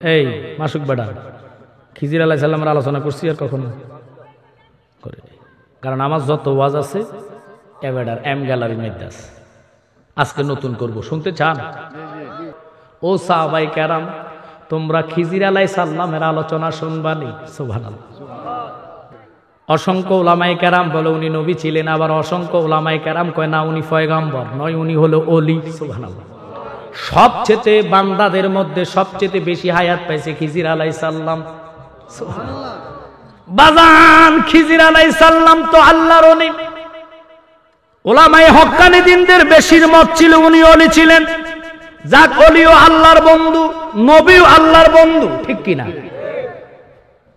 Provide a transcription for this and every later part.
এই মাসুক বেড়া খিজির আলাইহিস সালামের আলোচনা করছি আর কখনো করে, কারণ আমার যত ওয়াজ আছে এ বেড়ার এম গ্যালারি মধ্যে আছে। আজকে নতুন করব, শুনতে চান? ও সাহাবায়ে কেরাম, তোমরা খিজির আলাইহিস সালামের আলোচনা শুনবানি? সুবহানাল্লাহ। অসংখ্য উলামায়ে কেরাম বলে উনি নবী ছিলেন, আবার অসংখ্য উলামায়ে কেরাম কয় না উনি পয়গম্বর নয়, উনি হলো ওলি। সুবহানাল্লাহ। সবচেয়ে বান্দাদের মধ্যে সবচেয়ে বেশি হায়াত পাইছে খিজির আলাইহিস সালাম। সুবহানাল্লাহ। বাজান খিজির আলাইহিস সালাম তো আল্লাহর ওলি। উলামায়ে হক্কানি দিনদের বেশির মত ছিল উনি ওলি ছিলেন। যাক, ওলিও আল্লাহর বন্ধু, নবীও আল্লাহর বন্ধু, ঠিক কিনা?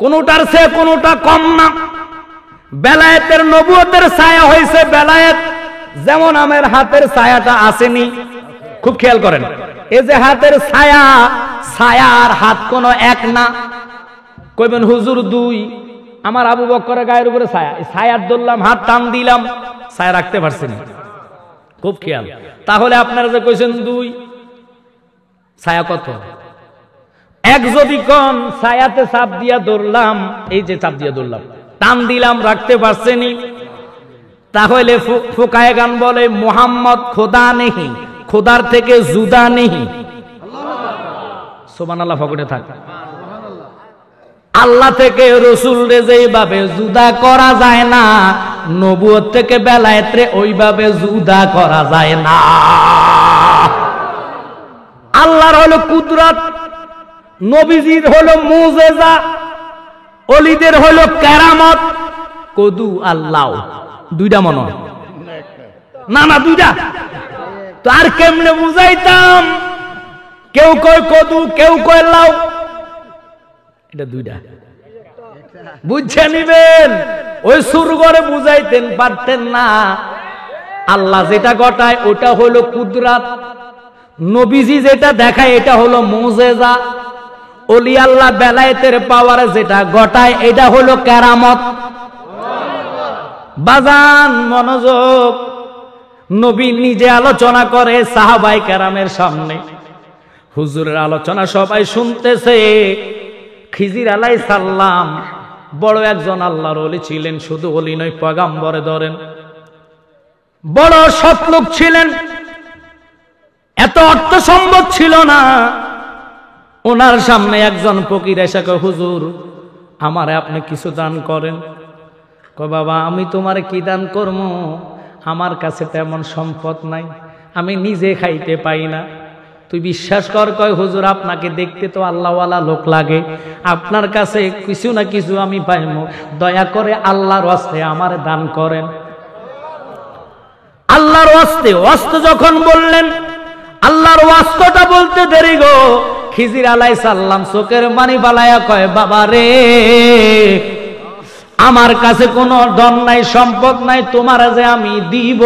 কোনটার চেয়ে কোনটা কম না। বেলায়েতের নবুয়তের ছায়া হয়েছে বেলায়েত, যেমন আমার হাতের ছায়াটা আসেনি। খুব খেয়াল করেন, এই যে হাতের ছায়া, ছায়া আর হাত কোনো এক না। কইবেন হুজুর দুই, আমার আবু বকরের গায়ের উপরে ছায়া, ছায়ার ধরলাম, হাত টান দিলাম, ছায়া রাখতে পারছেন। খুব খেয়াল। তাহলে আপনারা যে কইছেন দুই, ছায়া কত? এক যদি কন, ছায়াতে চাপ দিয়া ধরলাম, এই যে চাপ দিয়া ধরলাম, টান দিলাম, রাখতে পারছেনি। তাহলে ফুকায়েগান বলে মুহাম্মদ খোদা নেহি, খোদার থেকে জুদা নেহি। সুবহানাল্লাহ। ফকটে থাক। আল্লাহ থেকে রসুল রে যেইভাবে জুদা করা যায় না, নবুয়ত থেকে বেলায়েত রে ওইভাবে জুদা করা যায় না। আল্লাহর হলো কুদরত, নবীজির হলো মুজিজা, ওলিদের হলো কেরামত। কদু আল্লাহ দুইটা মনে হয় না? না, দুইটা। তো আর কেমনে বুঝাইতাম? কেউ কয় কদু, কেউ কয় লাউ, এটা দুইটা। বুঝছে নিবেন। ওই সুর করে বুঝাইতেন পারতেন না। আল্লাহ যেটা ঘটায় ওটা হলো কুদরত, নবীজি যেটা দেখায় এটা হলো মুজিজা, ওলি আল্লাহ বেলায়েতের পাওয়ারে যেটা ঘটায় এটা হলো কেরামত। বাজান মনোযোগ। নবী নিজে আলোচনা করে সাহাবায়ে কেরামের সামনে, হুজুরের আলোচনা সবাই শুনতেছে। খিজির আলাইহিস সালাম বড় একজন আল্লাহর ওলি ছিলেন, শুধু ওলি নয়, পয়গম্বরে ধরেন বড় সৎ লোক ছিলেন। এত অর্থ সম্পদ ছিল না। ওনার সামনে একজন ফকির এসে কয়, হুজুর আমারে আপনি কিছু দান করেন। কয়, বাবা আমি তোমারে কি দান করবো? আমার কাছে তেমন সম্পদ নাই, আমি নিজে খাইতে পাই না। তুই বিশ্বাস কর। কয়, হুজুর আপনাকে দেখতে তো আল্লাহওয়ালা লোক লাগে, আপনার কাছে কিছু না কিছু আমি পাইমু, দয়া করে আল্লাহর ওয়াস্তে আমারে দান করেন। আল্লাহর ওয়াস্তে, ওয়াস্তে যখন বললেন, আল্লাহর ওয়াস্তটা বলতে দেরি গো। খিজির আলাইহিস সালাম চোখের পানি ফালায়া কয়, বাবা রে, আমার কাছে কোনো ধন নাই, সম্পদ নাই, তোমারে যে আমি দিব,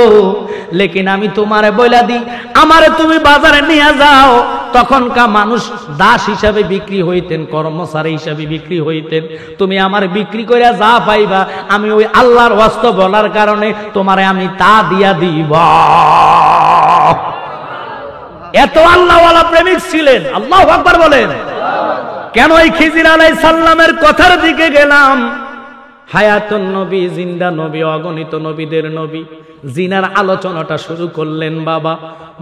লেকিন আমি তোমারে বইলা দিই, আমারে তুমি বাজারে নিয়ে যাও। তখনকার মানুষ দাস হিসাবে বিক্রি হইতেন, কর্মচারী হিসাবে বিক্রি হইতেন। তুমি আমার বিক্রি করে যা পাইবা, আমি ওই আল্লাহর ওয়াস্তে বলার কারণে তোমারে আমি তা দিয়া দিব। এত আল্লাহওয়ালা প্রেমিক ছিলেন। আল্লাহু আকবার বলেন। কেন এই খিজির আলাইহিস সালামের কথার দিকে গেলাম? হায়াতুন নবী, জিন্দা নবী, অগণিত নবীদের নবী, জিনার আলোচনাটা শুরু করলেন। বাবা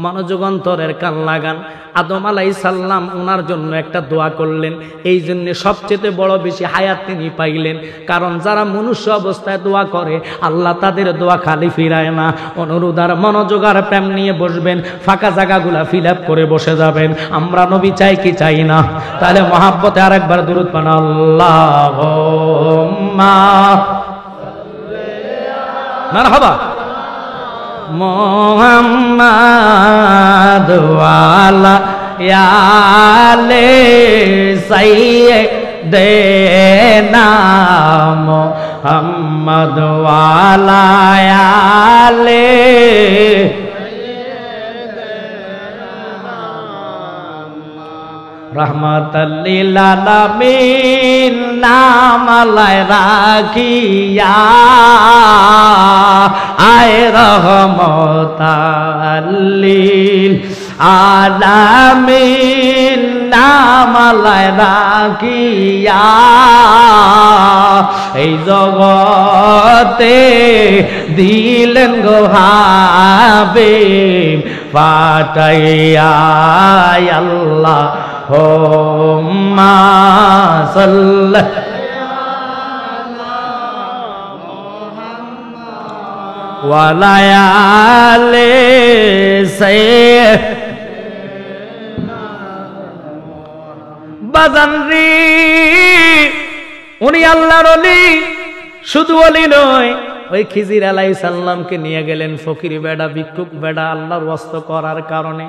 মনোযোগ অন্তরের কান লাগান। আদম আলাইহিস সালাম ওনার জন্য একটা দোয়া করলেন, এই জন্য সবচেয়ে বড় বেশি হায়াত তিনি পাইলেন। কারণ যারা মনুষ্য অবস্থায় দোয়া করে আল্লাহ তাদের দোয়া খালি ফিরায় না। অনুরোধ আর মনোযোগ আর প্রেম নিয়ে বসবেন, ফাঁকা জায়গাগুলা ফিল আপ করে বসে যাবেন। আমরা নবী চাই কি চাই না? তাহলে মহাব্বতে আরেকবার দুরূদ পান, আল্লাহুম্মা মারহাবা মুহাম্মাদ ওয়ালা আলে সাইয়্যিদিনা মুহাম্মাদ ওয়ালা আলে রাহমাতাল লিল আলামিন নামালায় রাখিয়া আয় রহমতাল্লিল আলামিন নামালায় রাখিয়া এই জগতে দিলেন গো হাবিব পাঠাইয়া আল্লাহ হুম্মা সাল্লাল্লাহু ওয়ালায়ালে বাজানরি উনি আল্লাহর ওলি, শুধু ওলি নয়, ওই খিজির আলাইহিস সালামকে নিয়ে গেলেন ফকির বেডা, ভিক্ষুক বেডা আল্লাহর ওয়াস্ত করার কারণে।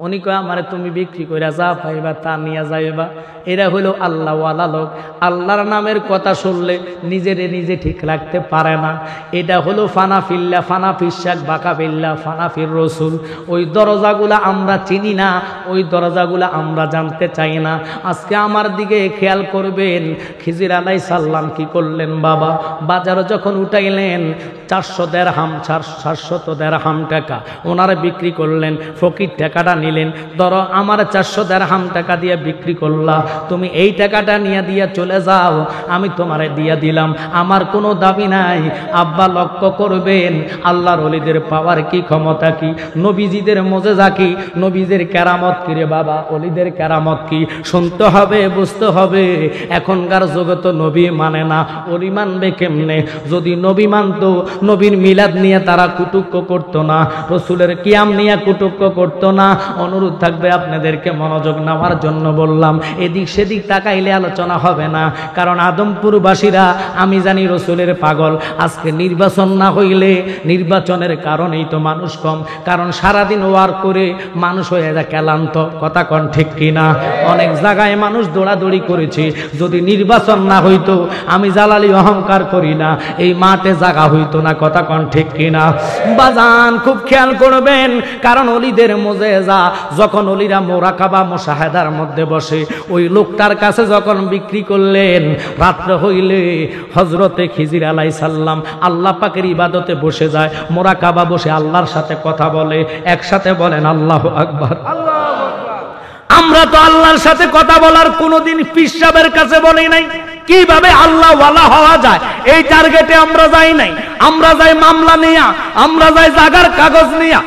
উনি কয় আমারে তুমি বিক্রি কইরা যা পাইবা তা নিয়ে যাইবা। এরা হলো আল্লাহ ওয়ালা লোক, আল্লাহর নামের কথা শুনলে নিজেরে নিজে ঠিক রাখতে পারে না। এটা হলো ফানাফিল্লা, ফানাফিসাক বাকাবিল্লা, ফানাফির রসুল। ওই দরজাগুলা আমরা চিনি না, ওই দরজাগুলা আমরা জানতে চাই না। আজকে আমার দিকে খেয়াল করবেন, খিজির আলাইহিস সালাম কি করলেন বাবা, বাজারে যখন উঠাইলেন 400 দিরহাম 400 দিরহাম টাকা ওনারা বিক্রি করলেন। ফকির টাকাটা নিলেন, ধরো আমার 400 দিরহাম টাকা দিয়ে বিক্রি করলা, তুমি এই টাকাটা নিয়ে দিয়ে চলে যাও, আমি তোমারে দিয়ে দিলাম, আমার কোনো দাবি নাই। আব্বা লক্ষ্য করবেন আল্লাহর ওলিদের পাওয়ার কি, ক্ষমতা কি, নবীজিদের মুজিজা কি, নবীদের কেরামত কি রে বাবা, ওলিদের কেরামত কি, শুনতে হবে, বুঝতে হবে। এখনকার যুগে তো নবী মানে না, ওলি মানবে কেমনে? যদি নবী মানতো, নবীর মিলাদ নিয়ে তারা কুটুক্ক করতো না, রসুলের কিয়াম নিয়ে কুটুক্ক করতো না। অনুরোধ থাকবে আপনাদেরকে মনোযোগ নেওয়ার জন্য বললাম, এদিক সেদিক তাকাইলে আলোচনা হবে না, কারণ আদমপুরবাসীরা আমি জানি রসুলের পাগল। আজকে নির্বাচন না হইলে, নির্বাচনের কারণেই তো মানুষ কম, কারণ সারাদিন ওয়ার করে মানুষ হয়ে যায় ক্লান্ত। কথা কন ঠিক কিনা? অনেক জায়গায় মানুষ দৌড়াদৌড়ি করেছে, যদি নির্বাচন না হইতো, আমি জালালি অহংকার করি না, এই মাঠে জায়গা হইতো না। কথা কন ঠিক কিনা? বাজান খুব খেয়াল করবেন, কারণ ওলিদের মুজিজা, যখন ওলিরা মুরাকাবা মুশাহাদার মধ্যে বসে, ওই লোকটার কাছে যখন বিক্রি করলেন, রাত্র হইলে হযরতে খিজির আলাইহিস সালাম আল্লাহ পাকের ইবাদতে বসে যায়, মুরাকাবা বসে আল্লাহর সাথে কথা বলে। একসাথে বলেন আল্লাহু আকবার। আমরা তো আল্লাহর সাথে কথা বলার কোনোদিন পীর সাহেবের কাছে বলি নাই। কিভাবে আল্লাহ ওয়ালা হওয়া যায় এই টার্গেটে আমরা যাই নাই। আমরা যাই মামলা নিয়া, আমরা যাই জাগার কাগজ নিয়া,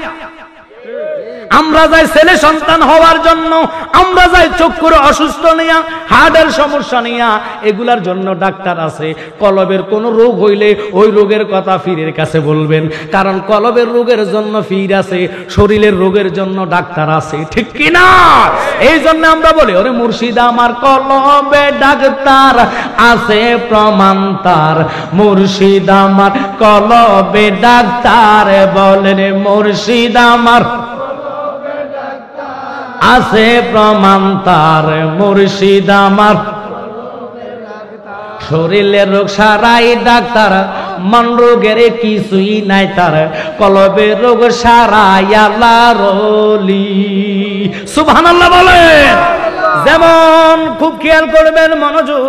আমরা যাই ছেলে সন্তান হওয়ার জন্য, আমরা যাই চক্ষুর অসুস্থ নিয়া, হার্টের সমস্যা নিয়া। এগুলার জন্য ডাক্তার আছে। কলবের কোন রোগ হইলে ওই রোগের কথা পীরের কাছে বলবেন, কারণ কলবের রোগের জন্য পীর আছে, শরীরের রোগের জন্য ডাক্তার আছে। ঠিক কিনা? এই জন্য আমরা বলি, ওরে মুর্শিদ আমার কলবে ডাক্তার আছে প্রমাণ তার, মুর্শিদ আমার কলবে ডাক্তার, বলেন মুর্শিদ আমার আছে প্রমাণ তার, মুর্শিদ আমার শরীরের রোগ সারাই ডাক্তার, মন রোগের কিছুই নাই তার, কলবের রোগ সারাই আল্লাহর ওলি। সুবহানাল্লাহ বলেন। যেমন খুব খেয়াল করবেন, মনোযোগ,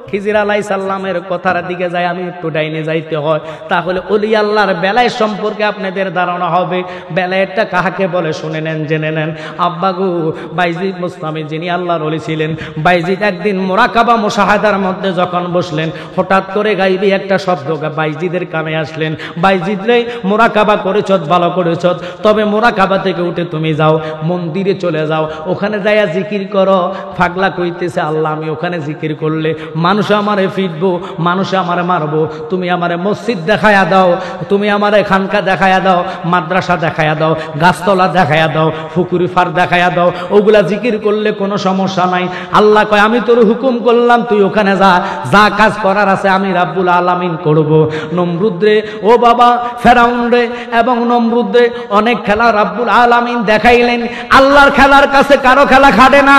খিজির আলাইহিস সালামের কথার দিকে যায় আমি একটু ডাইনে যাইতে হয়, তাহলে ওলি আল্লাহর বেলায় সম্পর্কে আপনাদের ধারণা হবে। বেলায়েরটা কাহাকে বলে শুনে নেন, জেনে নেন। আব্বাগু বাইজিদ মুস্তামি যিনি আল্লাহর ওলি ছিলেন, বাইজিদ একদিন মুরাকাবা মুশাহাদার মধ্যে যখন বসলেন, হঠাৎ করে গাইবি একটা শব্দ বাইজিদের কানে আসলেন, বাইজিদ রে মুরাকাবা করেছ, ভালো করেছ, তবে মুরাকাবা থেকে উঠে তুমি যাও, মন্দিরে চলে যাও, ওখানে যাইয়া জিকির করো। ফাগলা কইতেছে আল্লাহ, আমি ওখানে জিকির করলে মানুষ আমারে ফিরবো, মানুষ আমারে মারবো, তুমি আমারে মসজিদ দেখায়া দাও, তুমি আমারে খানকা দেখায়া দাও, মাদ্রাসা দেখায়া দাও, গাছতলা দেখায়া দাও, পুকুরি ফার দেখায়া দাও, ওগুলা জিকির করলে কোনো সমস্যা নাই। আল্লাহ কয় আমি তোর হুকুম করলাম, তুই ওখানে যা, যা কাজ করার আছে আমি রাব্বুল আলামিন করব। নমরুদরে, ও বাবা ফেরাউন রে এবং নমরুদরে অনেক খেলা রাব্বুল আলামিন দেখাইলেন। আল্লাহর খেলার কাছে কারো খেলা খাটে না,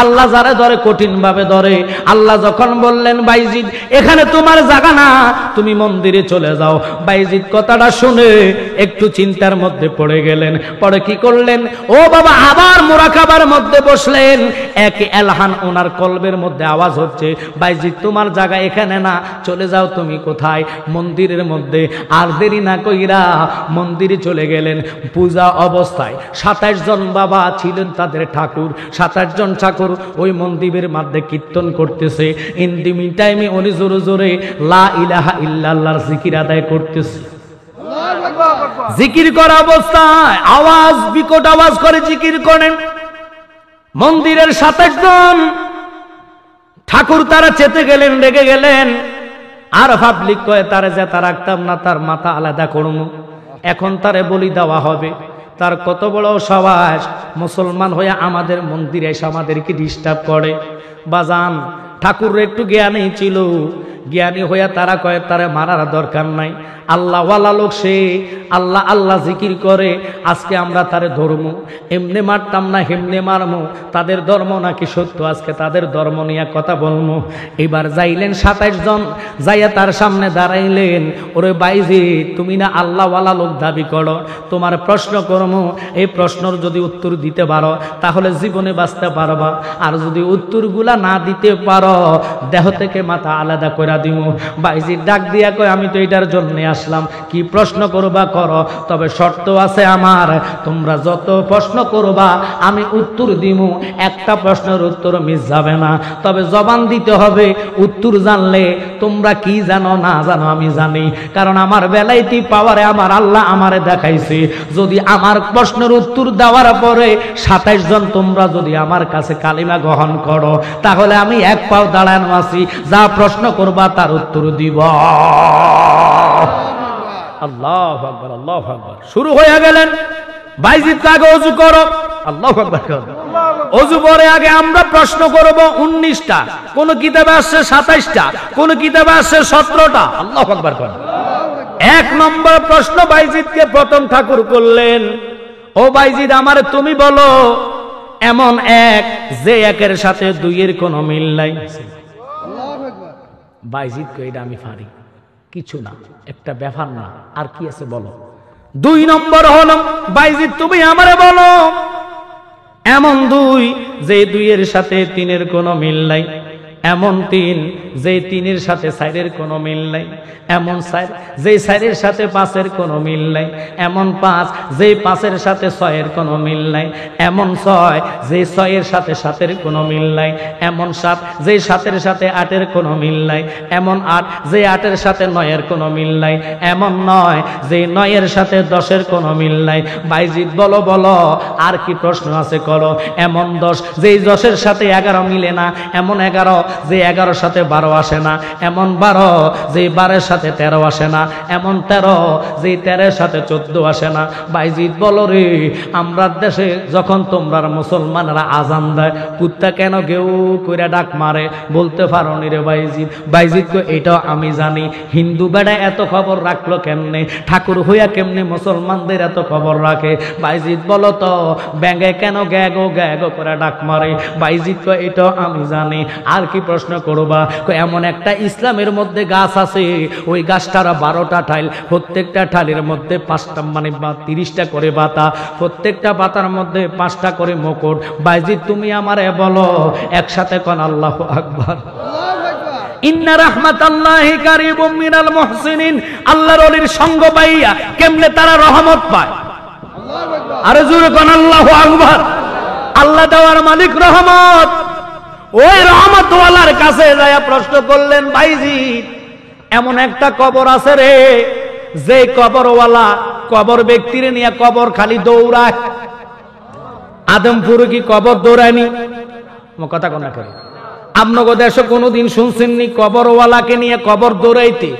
আল্লাহ যারে ধরে কঠিন ভাবে ধরে। আল্লাহ যখন বললেন বললেন বাইজিদ এখানে তোমার জায়গা না, তুমি মন্দিরে চলে যাও। বাইজিদ কথাটা শুনে একটু চিন্তার মধ্যে পড়ে গেলেন। পরে কি করলেন, ও বাবা আবার মুরাকাবার মধ্যে বসলেন। এক এলহান ওনার কলবের মধ্যে আওয়াজ হচ্ছে, বাইজিদ তোমার জায়গা এখানে না, চলে যাও তুমি কোথায়, মন্দিরের মধ্যে। আর দেরি না কইরা মন্দিরে চলে গেলেন। পূজা অবস্থায় 27 জন বাবা ছিলেন তাদের ঠাকুর, 27 জন ঠাকুর ওই মন্দিরের মধ্যে কীর্তন করতেছে। ইন দি মিন টাইমে উনি জোরে জোরে লা ইলাহা ইল্লাল্লাহর জিকির আদায় করতেছে। জিকির করা অবস্থায় আওয়াজ, বিকট আওয়াজ করে জিকির করেন। মন্দিরের 27 জন ঠাকুর তারা চেতে গেলেন, রেগে গেলেন। আর পাবলিক কয়ে তারে যেটা রাখতাম না, তার মাথা আলাদা করবো, এখন তারে বলি দেওয়া হবে। তার কত বড় সাহস, মুসলমান হয়ে আমাদের মন্দিরে এসে আমাদেরকে ডিস্টার্ব করে। বাজান ঠাকুর একটু জ্ঞানী ছিল, জ্ঞানী হইয়া তারা কয়ে তারে মারার দরকার নাই, আল্লাহ ওয়ালা লোক সে, আল্লাহ আল্লাহ জিকির করে, আজকে আমরা তারে ধর্ম এমনি মারতাম না হেমনে মারমো। তাদের ধর্ম নাকি সত্য, আজকে তাদের ধর্ম নিয়ে কথা বলবো। এবার যাইলেন 27 জন, যাইয়া তার সামনে দাঁড়াইলেন। ওরে বাইজি তুমি না আল্লাহ ওয়ালা লোক দাবি করো, তোমার প্রশ্ন করবো, এই প্রশ্নের যদি উত্তর দিতে পারো তাহলে জীবনে বাঁচতে পারবা, আর যদি উত্তরগুলা না দিতে পারো দেহ থেকে মাথা আলাদা করে দিব। বাইজি ডাক দিয়া কয় আমি তো এটার জন্য আসলাম, কি প্রশ্ন করবা করো, তবে শর্ত আছে আমার, তোমরা যত প্রশ্ন করবা আমি উত্তর দিব, একটা প্রশ্নের উত্তর মিস যাবে না, তবে জবান দিতে হবে। উত্তর জানলে তোমরা কি জানো না জানো আমি জানি, কারণ আমার বেলাইতি পাওয়ারে আমার আল্লাহ আমারে দেখাইছে। যদি আমার প্রশ্নের উত্তর দেওয়ার পরে 27 জন তোমরা যদি আমার কাছে কালিমা গ্রহণ করো তাহলে আমি এক পাও দাঁড়ানো আছি, যা প্রশ্ন করবা তার উত্তর দিব। আল্লাহু আকবার, আল্লাহু আকবার। শুরু হয়ে গেলেন। বাইজিদ আগে ওযু করো, আল্লাহু আকবার। ওযু পরে আগে আমরা প্রশ্ন করব 19টা, কোন কিতাবে আছে 27টা, কোন কিতাবে আছে 17টা। আল্লাহু আকবার। এক নম্বর প্রশ্ন বাইজিদকে প্রথম ঠাকুর করলেন, ও বাইজিদ আমারে তুমি বলো এমন এক যে একের সাথে দুইয়ের কোনো মিল নাই। বাইজিদ কই এটা আমি পারি, কিছু না, একটা ব্যাপার না, আর কি আছে বলো। 2 নম্বর হলো বাইজিদ তুমি আমারে বলো এমন 2 যে 2-এর সাথে 3-এর কোনো মিল নাই, এমন 3 যে 3-এর সাথে 4-এর কোনো মিল নাই, এমন 4 যে 4-এর সাথে 5-এর কোনো মিল নাই, এমন 5 যে 5-এর সাথে 6-এর কোনো মিল নাই, এমন 6 যে 6-এর সাথে 7-এর কোনো মিল নাই, এমন 7 যে 7-এর সাথে 8-এর কোনো মিল নাই, এমন 8 যে 8-এর সাথে 9-এর কোনো মিল নাই, এমন 9 যে 9-এর সাথে 10-এর কোনো মিল নাই। বাইজিদ বলো বলো আর কি প্রশ্ন আছে করো। এমন 10 যে 10-এর সাথে 11 মিলে না, এমন 11 যে 11-এর সাথে 12 আসে না, এমন 12 যে 12-এর সাথে 13 আসে না, এমন 13 যে 13-এর সাথে 14 আসে না। বাইজিদ বলো রে, আমরা দেশে যখন তোমরা মুসলমানরা আজান দেয় কুত্তা কেন গেউ কইরা ডাক মারে বলতে পারো নি রে বাইজিদ? বাইজিদ কো এটাও আমি জানি, হিন্দু বেড়া এত খবর রাখলো কেমনে, ঠাকুর হইয়া কেমনে মুসলমানদের এত খবর রাখে? বাইজিদ বলো তো ব্যাঙে কেন গ্যাগো গ্যাগো করে ডাক মারে? বাইজিদ কো এটাও আমি জানি। আর কি প্রশ্ন করবা? এমন একটা ইসলামের মধ্যে গাছ আছে, ওই গাছটার 12টা ঠাইল, প্রত্যেকটা ঠালের মধ্যে 5টা মানে 30টা করে পাতা, প্রত্যেকটা পাতার মধ্যে 5টা করে মুকুট। বাইজিদ তুমি আমারে বলো একসাথে কোন আল্লাহু আকবার। ইন্না রাহমাতাল্লাহি কারিবুম মিনাল মুহসিনিন। আল্লাহর ওলির সঙ্গ পাইয়া কেমনে তারা রহমত পায়? আল্লাহু আকবার। আরে জোরে কোন আল্লাহু আকবার। আল্লাহ দেওয়ার মালিক রহমত। ওই রহমতওয়ালার কাছে যায় প্রশ্ন করলেন, বাইজিদ এমন একটা কবর আছে রে, যে কবরওয়ালা কবর ব্যক্তির নিয়ে কবর খালি দৌড়ায়। আদমপুরে কি কবর দৌড়ায়নি? কথা কোন না করে আপনাকে দেশে কোনোদিন শুনছেননি কবরওয়ালাকে নিয়ে কবর দৌড়াইতে?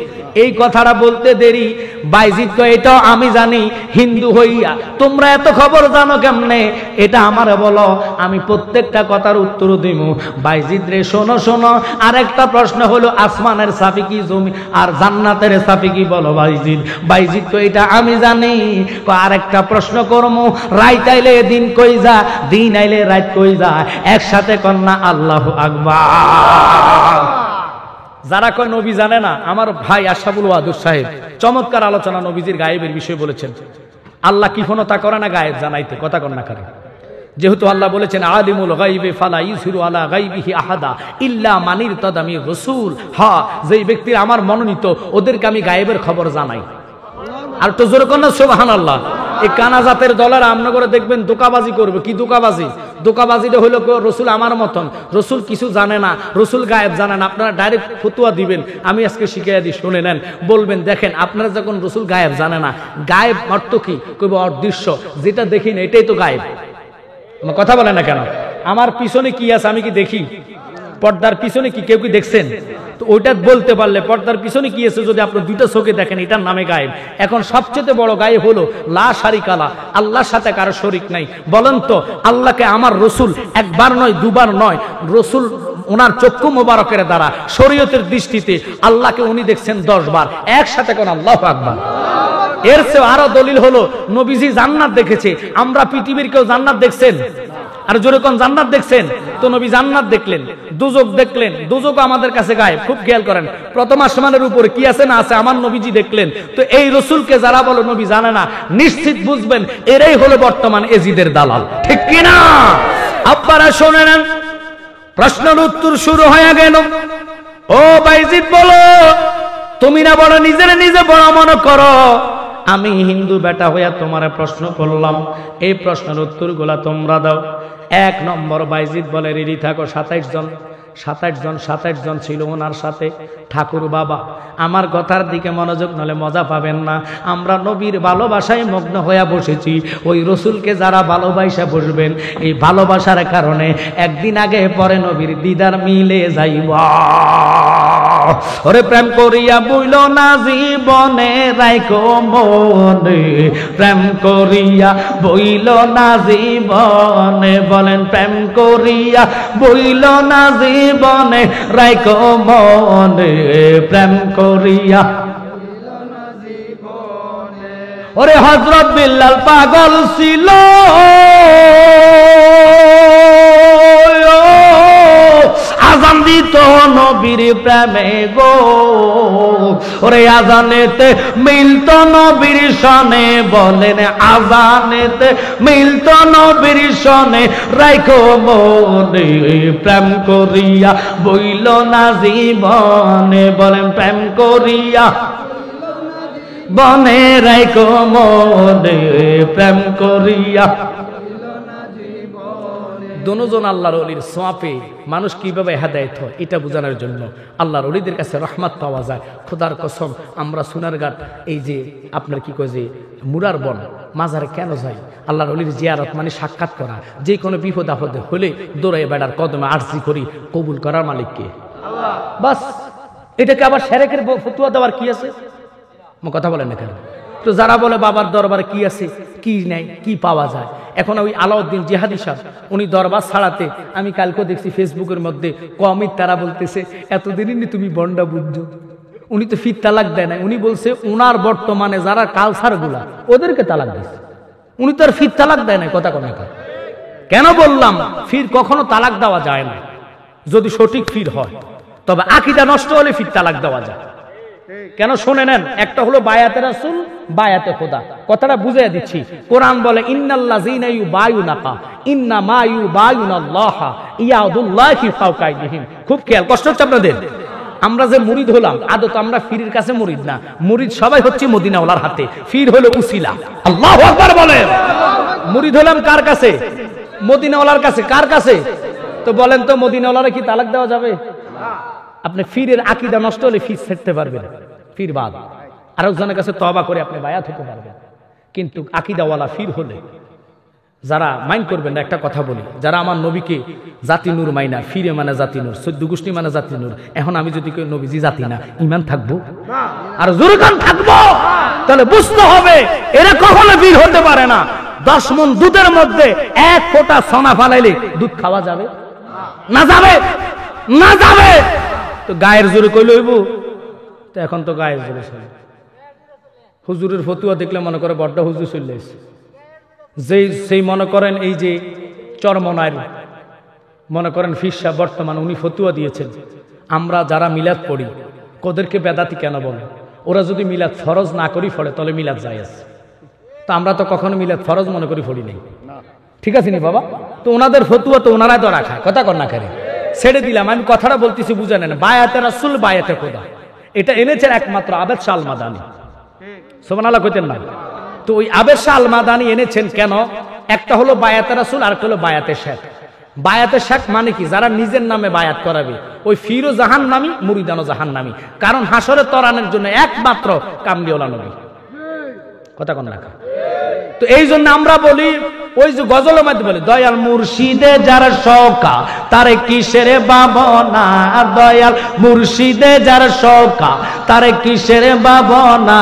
এই কথাটা বলতে দেরি। বাইজিদ কয় এটাও আমি জানি, হিন্দু হইয়া তোমরা এত খবর জানো কেমনে? এটা আমারে বলো, আমি প্রত্যেকটা কথার উত্তর দিব। বাইজিদ রে শোনো শোনো, আরেকটা প্রশ্ন হলো আসমানের চাবি কি, জমি আর জান্নাতের চাবি কি বলো বাইজিদ? বাইজিদ কয় এটা আমি জানি। আরেকটা প্রশ্ন করমু, রাত আইলে দিন কই যা, দিন আইলে রাত কই যা, একসাথে কন্যা আল্লাহু আকবার। যারা কয় নবী জানে না, আমার ভাই আশরাফুল ওয়াদুদ সাহেব চমৎকার আলোচনা নবীজির গায়েবের বিষয়ে বলেছেন। আল্লাহ কি ক্ষমতা করে না গায়েব জানাইতে, কথা কন না করে। যেহেতু আল্লাহ বলেছেন আলিমুল গায়বি ফালা ইউযহিরু আলা গায়বিহি আহাদা ইল্লা মান ইরতাদা মির রাসূল, হ্যাঁ যেই ব্যক্তি আমার মনোনীত ওদেরকে আমি গায়েবের খবর জানাই। আর তো জোরে কোন সুবহানাল্লাহ। এই কানাজাতের দলের আমনা করে দেখবেন দোকাবাজি করবে। কি দোকাবাজি? দোকাবাজিটা হলো রসুল আমার মতন, রসুল কিছু জানে না, রসুল গায়েব জানে না। আপনারা ডাইরেক্ট ফতুয়া দিবেন, আমি আজকে শিখিয়ে দিই, শুনে নেন। বলবেন দেখেন আপনারা যখন রসুল গায়েব জানে না, গায়েব অর্থ কি? কইব অদৃশ্য, যেটা দেখি না এটাই তো গায়েব। কথা বলে না কেন? আমার পিছনে কি আছে আমি কি দেখি? পর্দার পিছনে কি কেউ কি দেখছেন? তো ওইটা বলতে পারলে পর্দার পিছনে কি আছে যদি আপনি দুইটা চোখে দেখেন, এটার নামে গায়েব। এখন সবচেয়ে বড় গায়েব হলো লা শারিকা লা, আল্লাহর সাথে কারো শরীক নাই। বলেন তো আল্লাহকে আমার রসুল একবার নয় দুবার নয়, রসুল ওনার চক্ষু মোবারকের দ্বারা শরীয়তের দৃষ্টিতে আল্লাহকে উনি দেখছেন 10 বার একসাথে। কোন আল্লাহু আকবার। এর চেয়ে আরো দলিল হলো নবীজি জান্নাত দেখেছে। আমরা পৃথিবীর কেউ জান্নাত দেখছেন? আর জোরে কোন জান্নাত দেখছেন? তো নবী জান্নাত দেখলেন, দুজক দেখলেন। দুজক আমাদের কাছে গায়েব। খুব খেয়াল করেন, প্রথম আসমানের উপরে কি আছে না আছে আমার নবীজি দেখলেন। তো এই রসুলকে যারা বলো নবী জানে না, নিশ্চিত বুঝবেন এরাই হলো বর্তমান এজিদের দালাল, ঠিক কিনা? আপনারা শুনে নেন, প্রশ্নের উত্তর শুরু হয়ে গেল। ও বাইজিদ বলো, তুমি না বড় নিজের নিজে বড় মনে করো, আমি হিন্দু বেটা হইয়া তোমার প্রশ্ন করলাম, এই প্রশ্নের উত্তরগুলা তোমরা দাও। 1 নম্বর বাইজিদ বলে রেডি থাকো। 27 জন ছিল ওনার সাথে। ঠাকুর বাবা আমার কথার দিকে মনোযোগ নলে মজা পাবেন না। আমরা নবীর ভালোবাসায় মগ্ন হইয়া বসেছি। ওই রসুলকে যারা ভালোবাসা বসবেন, এই ভালোবাসার কারণে একদিন আগে পরে নবীর দিদার মিলে যাইবা। ওরে প্রেম করিয়া বইল না জীবনে রাইখো মনে, প্রেম করিয়া বইল না জীবনে, বলেন প্রেম করিয়া বইল না জীবনে রাইখো মনে, প্রেম করিয়া। ওরে হযরত বিল্লাল পাগল ছিল, আজান দিত নবীর প্রেমে গো। ওরে আজানেতে মিলত নবীর সনে, বলেন আজানেতে মিলত নবীর সনে রাইখো মনে, প্রেম করিয়া বইল না জীবনে, বলেন প্রেম করিয়া বনে রাইখো মনে, প্রেম করিয়া। দুজন আল্লাহর ওলির সোয়াপে মানুষ কিভাবে হেদায়েত হয় এটা বোঝানোর জন্য আল্লাহর ওলিদের কাছে রহমত পাওয়া যায়। খোদার কসম, আমরা সোনারঘাট এই যে আপনার কি কয় যে মুরার বন মাজারে কেন যাই? আল্লাহর ওলির জিয়ারত মানে সাক্ষাৎ করা। যে কোনো বিপদ আপদে হলে দৌড়াই বেড়ার কদমে আরজি করি, কবুল করার মালিককে আল্লাহ। বাস, এটাকে আবার শিরকের ফতোয়া দেওয়ার কি আছে? কথা বলেন না কেন? তো যারা বলে বাবার দরবারে কি আছে কি নাই কি পাওয়া যায়, এখন ওই আলাউদ্দিন জিহাদি সাহেব উনি দরবার ছাড়াতে আমি কালকে দেখছি ফেসবুকের মধ্যে কমিট তারা বলতেছে এতদিনই তুমি বন্ডা বুঝছো। উনি তো ফির তালাক দেয় না, উনি বলছে উনার বর্তমানে যারা কালচার গুলা ওদেরকে তালাক দিচ্ছে। উনি তো আর ফির তালাক দেয় না। কথা কোন কেন বললাম? ফির কখনো তালাক দেওয়া যায় না যদি সঠিক ফির হয়, তবে আকীদা নষ্ট হলে ফির তালাক দেওয়া যায়। কেন শুনে নেন, একটা হলো বায়াতে রাসূল, বায়াতে খোদা। কথাটা বুঝিয়ে দিচ্ছি। কোরআন বলে ইন্নাল্লাযীনা ইউবায়ুনাকা ইন্নামা ইউবায়ুনাল্লাহা ইয়াদুল্লাহি ফাওকা আইদিহিম। খুব খেয়াল, কষ্ট হচ্ছে আপনাদের? আমরা যে মুরিদ হলাম, আদত আমরা ফিরের কাছে মুরিদ না, মুরিদ সবাই হচ্ছে মদিনাওয়ালার হাতে, ফির হলো উসিলা। আল্লাহু আকবার বলেন। মুরিদ হলাম কার কাছে? মদিনাওয়ালার কাছে। কার কাছে? তো বলেন তো মদিনাওয়ালারে কি তালাক দেওয়া যাবে? আপনি ফিরের আকীদা নষ্ট হলে ফির ছাড়তে পারবেন, ফির বাদ। আরেকজনের কাছে তওবা করে আপনি বায়াত হতে পারবেন। কিন্তু আকীদাওয়ালা ফির হলে যারা মাইন্ড করবেন না, একটা কথা বলি, যারা আমার নবীকে জাতি নূর মাইনা, ফিরে মানে জাতি নূর, 14 গোষ্ঠী মানে জাতি নূর, এখন আমি যদি কেউ নবীজি জাতি না, ঈমান থাকবো? আর জোরকান থাকবো? তাহলে বুঝতে হবে এরা কখনো ফির হতে পারে না। 10 মণ দুধের মধ্যে 1 ফোঁটা সোনা ফালাইলে দুধ খাওয়া যাবে না? যাবে না? যাবে। তো গায়ের জোরে কইলে হইব? তো এখন তো গায়ের জোরে চলে। হুজুরের ফতুয়া দেখলে মনে করে বড্ড হুজুর চলে এসে, সেই মনে করেন এই যে চরমনায় মনে করেন ফিরসা বর্তমান উনি ফতুয়া দিয়েছেন, আমরা যারা মিলাদ পড়ি ওদেরকে বেদাতি কেন বলে? ওরা যদি মিলাদ ফরজ না করি পড়ে তাহলে মিলাদ জায়েজ। তো আমরা তো কখনো মিলাদ ফরজ মনে করি পড়ি নাই, ঠিক আছে নি বাবা? তো ওনাদের ফতুয়া তো ওনারাই তো রাখায়, কথা কর না করে ছেড়ে দিলাম। আমি কথাটা বলতেছি বুঝে নেন, বায়াতে রাসূল বায়াতে খোদা, এটা এনেছেন একমাত্র আবেদ শাহ আল মাদানী, সুবহানাল্লাহ কইতেন না? তো ওই আবেদ শাহ আল মাদানী এনেছেন কেন? একটা হলো বায়াতে রাসূল, আর একটা হলো বায়াতে শেখ। বায়াতে শেখ মানে কি? যারা নিজের নামে বায়াত করাবে, ওই ফিরো জাহান্নামী, মুরিদানো জাহান্নামী। কারণ হাসরে তরানের জন্য একমাত্র কামলিওয়ালা নবী, কথা কোন রাখা। তো এই জন্য আমরা বলি, ওই যে গজলের মধ্যে বলে, দয়াল মুর্শিদে যার শৌকা তারে কিসের ভাবনা, দয়াল মুর্শিদে যার শৌকা তারে কিসের ভাবনা,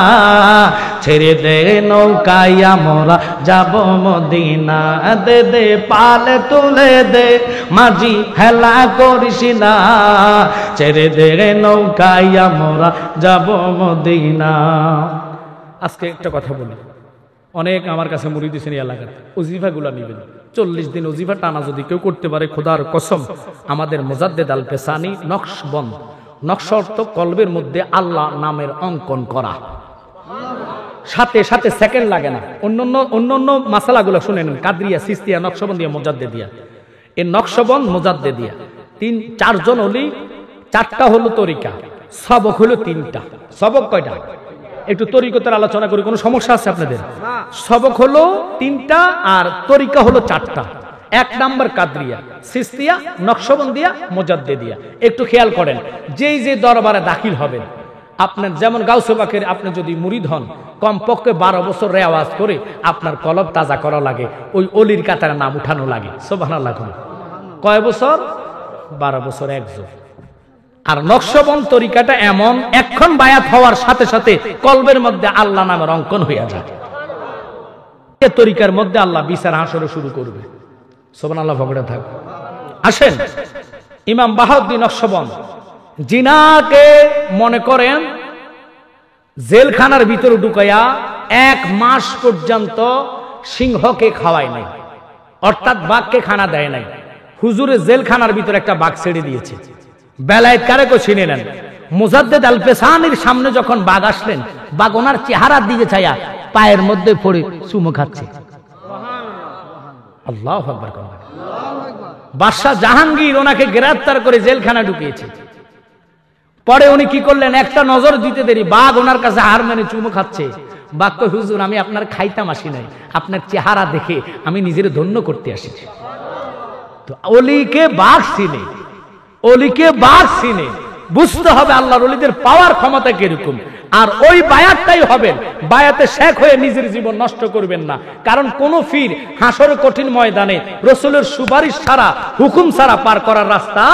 ছেড়ে দে নৌকায় আমরা যাব মদিনা, দে দে পালে তুলে দে মাঝি হেলা করিস না, ছেড়ে দে নৌকায় আমরা যাব মদিনা। আজকে একটা কথা বলি, অনেক আমার কাছে মুরিদ দিয়েছেন এই এলাকাতে, ওজিফাগুলো নেবেন। 40 দিন ওজিফা টানা যদি কেউ করতে পারে, খোদার কসম, আমাদের মুজাদ্দেদ আল পেসানি নকশবন্দ, নকশ অর্থ কলবের মধ্যে আল্লাহ নামের অঙ্কন করা, সাথে সাথে সেকেন্ড লাগে না। অন্য মাসালাগুলো শুনে নেন, কাদরিয়া, সিস্তিয়া, নকশবন্দিয়া, মুজাদ্দেদিয়া। এই নকশবন্দ, মুজাদ্দেদিয়া 4জন হলি, 4টা হলো তরিকা, সবক হলো 3টা। সবক কয়টা? একটু তরিকতের আলোচনা করি, কোনো সমস্যা আছে আপনাদের? সবক হলো 3টা আর তরিকা হলো 4টা। 1 নাম্বার কাদরিয়া, সিস্তিয়া, নকশবন্দিয়া, মুজাদ্দেদিয়া। একটু খেয়াল করেন, যেই যে দরবারে দাখিল হবেন, আপনার যেমন গাউসে পাকের আপনি যদি মুরিদ হন, কমপক্ষে 12 বছর রেওয়াজ করে আপনার কলব তাজা করা লাগে, ওই অলির কাতারে নাম উঠানো লাগে। সুবহানাল্লাহ। কয় বছর? 12 বছর একজন। আর নকশবন্দ তরিকাটা এমন, এখন বায়াত হওয়ার সাথে সাথে কলবের মধ্যে আল্লাহ নামের অঙ্কন হইয়া যায়। এই তরিকার মধ্যে আল্লাহ বিচার হাসরে শুরু করবে। সুবহানাল্লাহ, ভগবান থাক। আসেন, ইমাম বাহাউদ্দিন নকশবন্দ জিনাকে মনে করেন জেলখানার ভিতরে ঢুকাইয়া 1 মাস পর্যন্ত সিংহকে খাওয়ায় নাই, অর্থাৎ বাঘকে খানা দেয় নাই। হুজুরে জেলখানার ভিতরে একটা বাঘ ছেড়ে দিয়েছে। বেলায়েত কারেকো ছিনে নেন। মুজাদ্দেদ আল পেসানির সামনে যখন বাঘ আসলেন, বাঘ ওনার চেহারার দিকে চাইয়া পায়ের মধ্যে পড়ে চুমু খাচ্ছে। আল্লাহু আকবার। বাদশাহ জাহাঙ্গীর ওনাকে গ্রেফতার করে জেলখানা ঢুকিয়েছে। পরে উনি কি করলেন, একটা নজর দিতে দেরি বাঘ ওনার কাছে হার মেনে চুমু খাচ্ছে। বাঘ কই, হুজুর আমি আপনার খাইতাম আসি নাই, আপনার চেহারা দেখে আমি নিজের ধন্য করতে আসিছি। তো অলিকে বাঘ চিনে, অলিকে বাঘ চিনে, বুঝতে হবে আল্লাহর ওলিদের পাওয়ার ক্ষমতা কিরকম। আর ওই বায়াতটাই হবেন, বায়াতে শেখ হয়ে নিজের জীবন নষ্ট করবেন না। কারণ কোন ফির হাসরে কঠিন ময়দানে রসুলের সুপারিশ ছাড়া, হুকুম ছাড়া পার করার রাস্তা।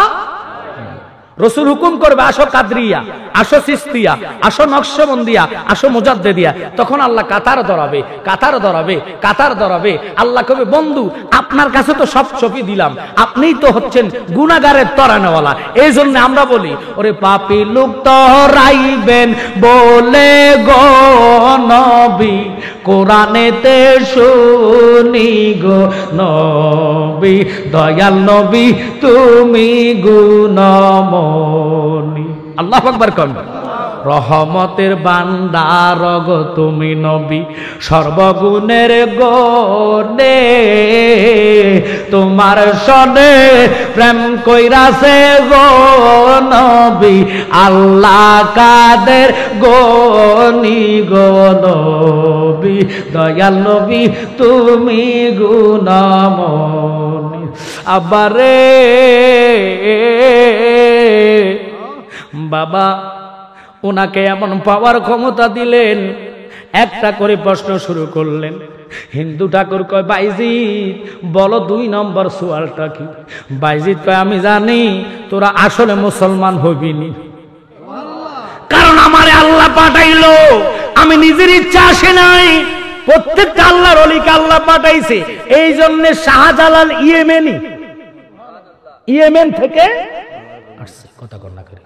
রসুল হুকুম করবে, আসো কাদরিয়া, আসো সিস্তিয়া, আসো নকশবন্দিয়া, আসো মুজাদ্দেদিয়া, তখন আল্লাহ কাতার ধরাবে, কাতার ধরাবে, কাতার ধরাবে। আল্লাহ কবে, বন্ধু আপনার কাছে তো সব সপি দিলাম, আপনিই তো হচ্ছেন গুনাহগারের তরানেওয়ালা। এই জন্য আমরা বলি, ওরে পাপী লোক তরাইবেন বলে গো নবী, কোরআনেতে শুনি গো নবী, দয়াল নবী তুমি গুণমণি। আল্লাহু আকবার কোন। রহমতের বান্দার গো তুমি নবী, সর্বগুণের গনে, তোমার সনে প্রেম কইরাছে গো নবী, আল্লাহ কাদের গনি গো নবী, দয়াল নবী তুমি গুণমণি। আবারে বাবা ওনাকে এমন পাওয়ার ক্ষমতা দিলেন, একটা করে প্রশ্ন শুরু করলেন। হিন্দু ঠাকুর কয়, বাইজিৎ বলো 2 নম্বর সোয়ালটা কি? বাইজিৎ কয়, আমি জানি তোরা আসলে মুসলমান হবি নি, কারণ আমারে আল্লাহ পাঠাইলো, আমি নিজের ইচ্ছা আসে নাই, প্রত্যেকটা আল্লাহর ওলিকে আল্লাহ পাঠাইছে। এই জন্য শাহজালাল ইয়েমেন থেকে আসছে। কথা কর না করে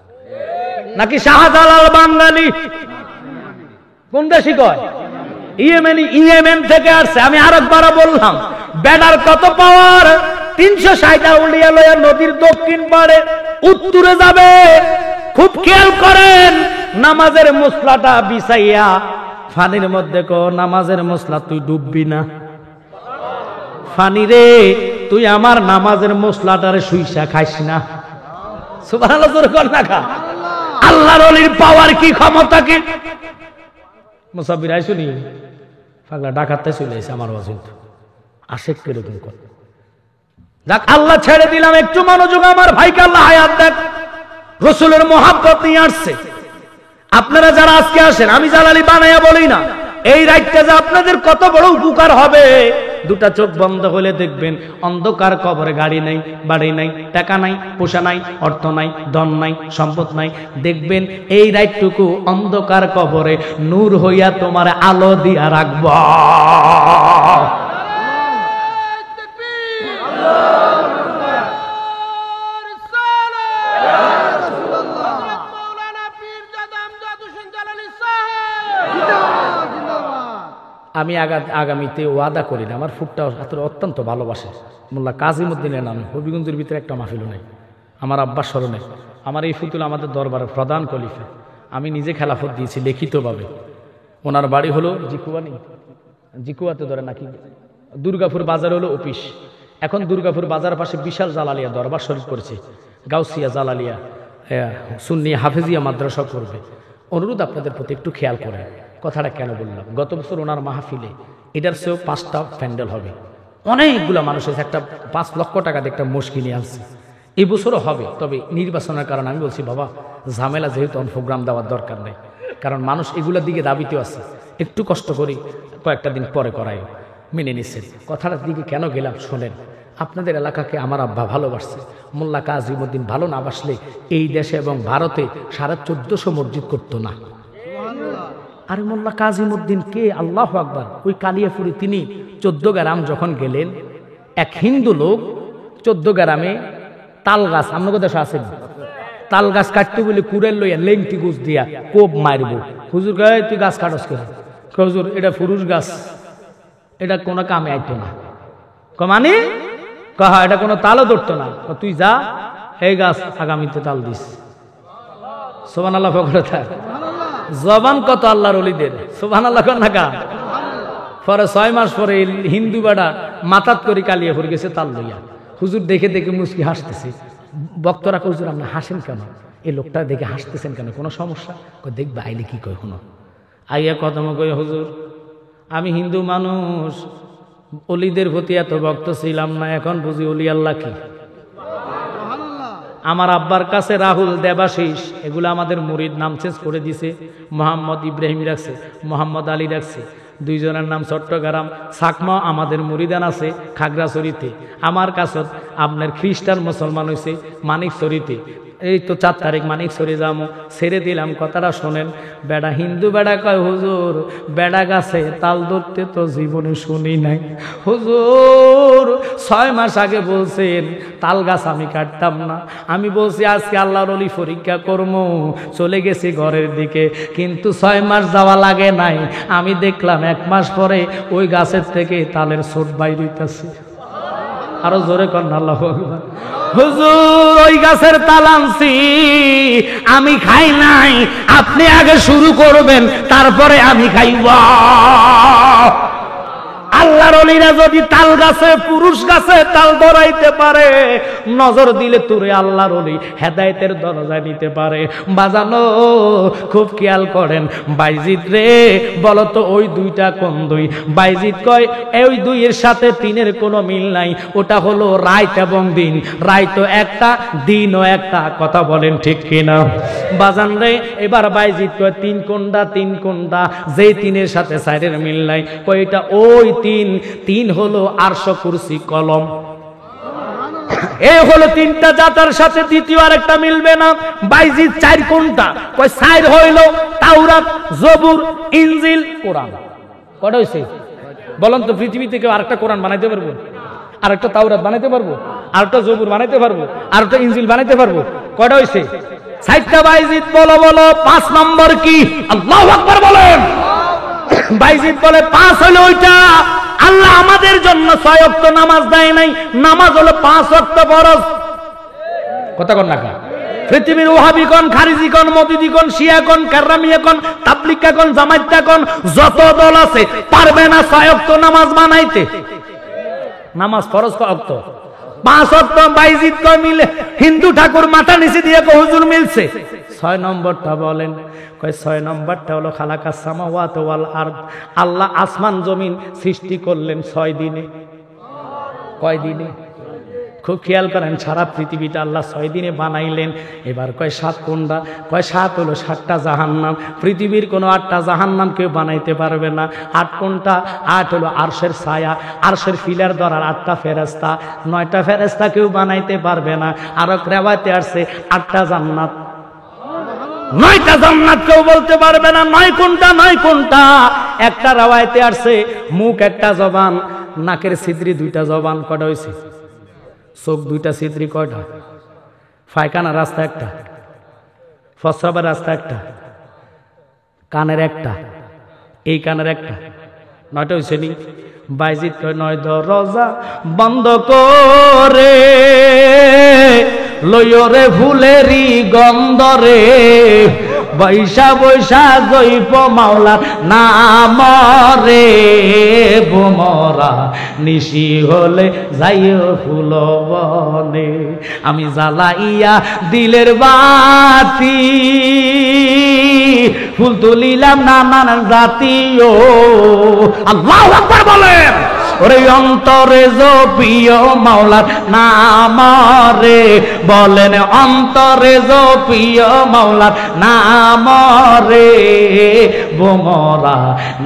নাকি শাহজালাল বাঙালি? কোন দেশি কয়? ইয়েমেন থেকে আসছে। আমি আরেকবার বললাম, বেডার কত পাওয়ার, 360 আউলিয়া লয়া নদীর দক্ষিণ পারে উত্তরে যাবে। খুব খেয়াল করেন, নামাজের মুসলাটা বিছাইয়া ফানির মধ্যে কো নামাজের মুসলা তুই ডুববি না। ফানি রে তুই আমার নামাজের মুসলাটারে শুইসা খাইস না। সুবহানাল্লাহ, জোরে কর না খা। আল্লাহর ওলির পাওয়ার কি, ক্ষমতা কি। মুসাফির আইসুনি পাগলা ডাকাতে চলে এসে আমার ওয়াজিদ আশেক কিরকম কর। যাক আল্লাহ ছেড়ে দিলাম, একটু মনোযোগ আমার ভাইকে আল্লাহ হায়াত দেখ। রাসূলের মহব্বত নিয়ে আসছে। আপনারা যারা আজকে আসেন, আমি জালালি বানাইয়া বলি না, এই রাতটা যে আপনাদের কত বড় উপকার হবে। দুটা চোখ বন্ধ হলে দেখবেন অন্ধকার কবরে গাড়ি নাই, বাড়ি নাই, টাকা নাই, পোষা নাই, অর্থ নাই, ধন নাই, সম্পদ নাই। দেখবেন এই রাতটুকু অন্ধকার কবরে নূর হইয়া তোমার আলো দিয়া রাখব। আমি আগামীতে ওয়াদা করি না, আমার ফুটটা অত্যন্ত ভালোবাসে। মোল্লা কাজীমুদ্দিনের নামে হবিগঞ্জের ভিতরে একটা মাহফিল নাই, আমার আব্বার স্মরণে। আমার এই ফুতুল আমাদের দরবারের প্রধান খলিফা, আমি নিজে খেলাফত দিয়েছি লিখিতভাবে। ওনার বাড়ি হলো জিকুয়ানি, জিকুয়াতে ধরে নাকি দুর্গাপুর বাজার হলো অফিস। এখন দুর্গাপুর বাজার পাশে বিশাল জালালিয়া দরবার শরীফ করেছে, গাউসিয়া জালালিয়া সুন্নি হাফেজিয়া মাদ্রাসা করবে। অনুরোধ আপনাদের প্রতি একটু খেয়াল করেন। কথাটা কেন বললাম, গত বছর ওনার মাহফিলে এটার চেয়েও 5টা প্যান্ডেল হবে, অনেকগুলো মানুষ এসে একটা 5 লক্ষ টাকা দিয়ে একটা মুশকিল নিয়ে আসছে। এই বছরও হবে, তবে নির্বাচনের কারণে আমি বলছি বাবা ঝামেলা যেহেতু প্রোগ্রাম দেওয়ার দরকার নেই, কারণ মানুষ এগুলোর দিকে দাবিতেও আছে। একটু কষ্ট করি, কয়েকটা দিন পরে করাই, মেনে নিচ্ছেন। কথাটার দিকে কেন গেলাম শোনেন। আপনাদের এলাকাকে আমার আব্বা ভালোবাসছে। মোল্লা কাজীমুদ্দিন ভালো না বাসলে এই দেশে এবং ভারতে 1450 মসজিদ করতো না। আরে মোল্লা কাজীমুদ্দিন কে? আল্লাহু আকবার। ওই কালিয়াপুরে তিনি 14 গ্রাম যখন গেলেন, এক হিন্দু লোক 14 গ্রামে তাল গাছ, আপনার দেশে আছেন, তাল গাছ কাটতে বলে কুড়েল লইয়া লেংটি গুছ দিয়া কোপ মারবো। হুজুর গায়ে তুই গাছ কাটস কেন? হুজুর এটা পুরুষ গাছ, এটা কোনো কামে আইতো না। মানে কহা এটা কোনো তালও ধরতো না। তুই যা, এই গাছ আগামীতে তাল দিস। সুবহানাল্লাহ ফকরে থাক। জবান কত আল্লাহর ওলিদের, সুবহানাল্লাহ কর না কা। পরে 6 মাস পরে হিন্দু বেড়া মাথাত করে কালিয়াপুর গেছে তাল লইয়া। হুজুর দেখে দেখে মুস্কি হাসতেছে। বক্তরা হুজুর আপনি হাসেন কেন? এই লোকটা দেখে হাসতেছেন কেন? কোনো সমস্যা? দেখবে আইলে কি কয় শুনো। আইয়া কদম কই হুজুর আমি হিন্দু মানুষ, অলিদের প্রতি এত ভক্ত ছিলাম না, এখন বুঝি অলি আল্লাহ কি। আমার আব্বার কাছে রাহুল, দেবাশিস এগুলো আমাদের মুরিদ, নাম চেঞ্জ করে দিছে। মোহাম্মদ ইব্রাহিম রাখছে, মোহাম্মদ আলী রাখছে। 2 জনের নাম চট্টগ্রাম। সাকমা আমাদের মুরিদান আছে খাগড়াছড়িতে। আমার কাছে আপনার খ্রিস্টান মুসলমান হয়েছে মানিকছড়িতে। এই তো 4 তারিখ মানিকছড়ি যাবো, ছেড়ে দিলাম। কথাটা শোনেন। বেড়া হিন্দু বেড়া কয় হুজুর বেড়া গাছে তাল ধরতে তো জীবনে শুনি নাই। হুজুর 6 মাস আগে বলছেন তাল গাছ আমি কাটতাম না। আমি বলছি আজকে আল্লাহর ওলি পরীক্ষা করবো, চলে গেছি ঘরের দিকে, কিন্তু 6 মাস যাওয়া লাগে নাই। আমি দেখলাম 1 মাস পরে ওই গাছের থেকে তালের ছোট বাইর হইতাছে। আরো জোরে করেন আল্লাহু আকবার। হুজুর ওই গাছের তাল আনছি, আমি খাই নাই, আপনি আগে শুরু করবেন তারপরে আমি খাইব। আল্লাহর ওলিরা যদি তাল গাছে, পুরুষ গাছে তাল ধরাইতে পারে, নজর দিলে তোরে আল্লাহর ওলি হেদায়েতের দরজায় নিতে পারে। বাজানো খুব খেয়াল করেন। বাইজিদ রে বলো তো ওই 2টা কোন 2? বাইজিদ কয় ওই 2 এর সাথে 3-এর কোনো মিল নাই, ওটা হলো রাত এবং দিন। রাতও একটা, দিনও একটা। কথা বলেন ঠিক কিনা? বাজান রে এবার বাইজিদ কয় 3 কোনটা? 3 কোনটা? যেই 3-এর সাথে 4-এর মিল নাই, কয়টা? ওই 3 হলো আরশ, কুরসি, কলম। এই হলো 3টা জাতার সাথে দ্বিতীয় আরেকটা মিলবে না। বাইজিদ 4 কোনটা? কয় 4 হইল তাওরাত, জবুর, ইনজিল, কোরআন। কয়টা হইছে বলেন তো? পৃথিবীতে কেউ আরেকটা কোরআন বানাইতে পারবো? আরেকটা তাওরাত বানাইতে পারবো? আরেকটা জবুর বানাইতে পারবো? আরেকটা ইনজিল বানাইতে পারবো? কয়টা হইছে? 4টা। বাইজিদ বলো বলো 5 নম্বর কি? আল্লাহু আকবার বলেন। বাইজিদ বলে 5 হলো ওইটা। আল্লাহ আমাদের জন্য 6 ওয়াক্ত নামাজ দেয় নাই, নামাজ হলো 5 ওয়াক্ত ফরজ। কথা কন না কা? পৃথিবীর ওহাবিগণ, খারিজিগণ, মওদুদিগণ, শিয়াগণ, কাররামিয়াগণ, তাবলিগগণ, জামায়াতগণ যত দল আছে পারবে না 6 ওয়াক্ত নামাজ বানাইতে। নামাজ ফরজ কয় ওয়াক্ত? 5 ওয়াক্ত। বাইজিদ কয় মিলে? হিন্দু ঠাকুর মাথা নিচে দিয়ে কয় হুজুর মিলছে। 6 নম্বরটা বলেন? কয় 6 নম্বরটা হলো খালাকাস সামাওয়াতি ওয়াল আরদ, আল্লাহ আসমান জমিন সৃষ্টি করলেন 6 দিনে। কয় দিনে? খুব খেয়াল করেন, সারা পৃথিবীটা আল্লাহ 6 দিনে বানাইলেন। এবার কয় 7 কোনটা? কয় 7 হলো 7টা জাহান্নাম। পৃথিবীর কোনো 8টা জাহান্নাম কেউ বানাইতে পারবে না। 8 কোনটা? 8 হলো আরশের ছায়া, আরশের ফিলার ধরার 8টা ফেরেশতা, 9টা ফেরেশতা কেউ বানাইতে পারবে না। আর রেওয়ায়েতে আসছে 8টা জান্নাত, 9টা জান্নাত কেউ বলতে পারবে না। 9 কোনটা? 9 কোনটা? একটা রেওয়ায়েতে আসছে মুখ একটা জবান, নাকের ছিদ্রি 2টা জবান। কয়টা হইছে? চোখ 2টা ছিদ্রি কয়টা? পায়খানা রাস্তা একটা, প্রস্রাবের রাস্তা একটা, কানের একটা, এই কানের একটা। 9টা হইছে নি? বাইজিদ কয় 9 দরজা বন্ধ করে লয়রে ফুলেরই গন্ধরে বৈশা বৈশা জৈব মাওলার নাম রে বোমরা নিশি হলে যাইও ফুল বনে আমি জ্বালাইয়া দিলের বাতি ফুল তুলিলাম নানান জাতীয়। আল্লাহু আকবার বলেন। ওরে অন্তরে জপিও মাওলার নাম রে, বলেন অন্তরে জপিও মাওলার নাম রে বোমরা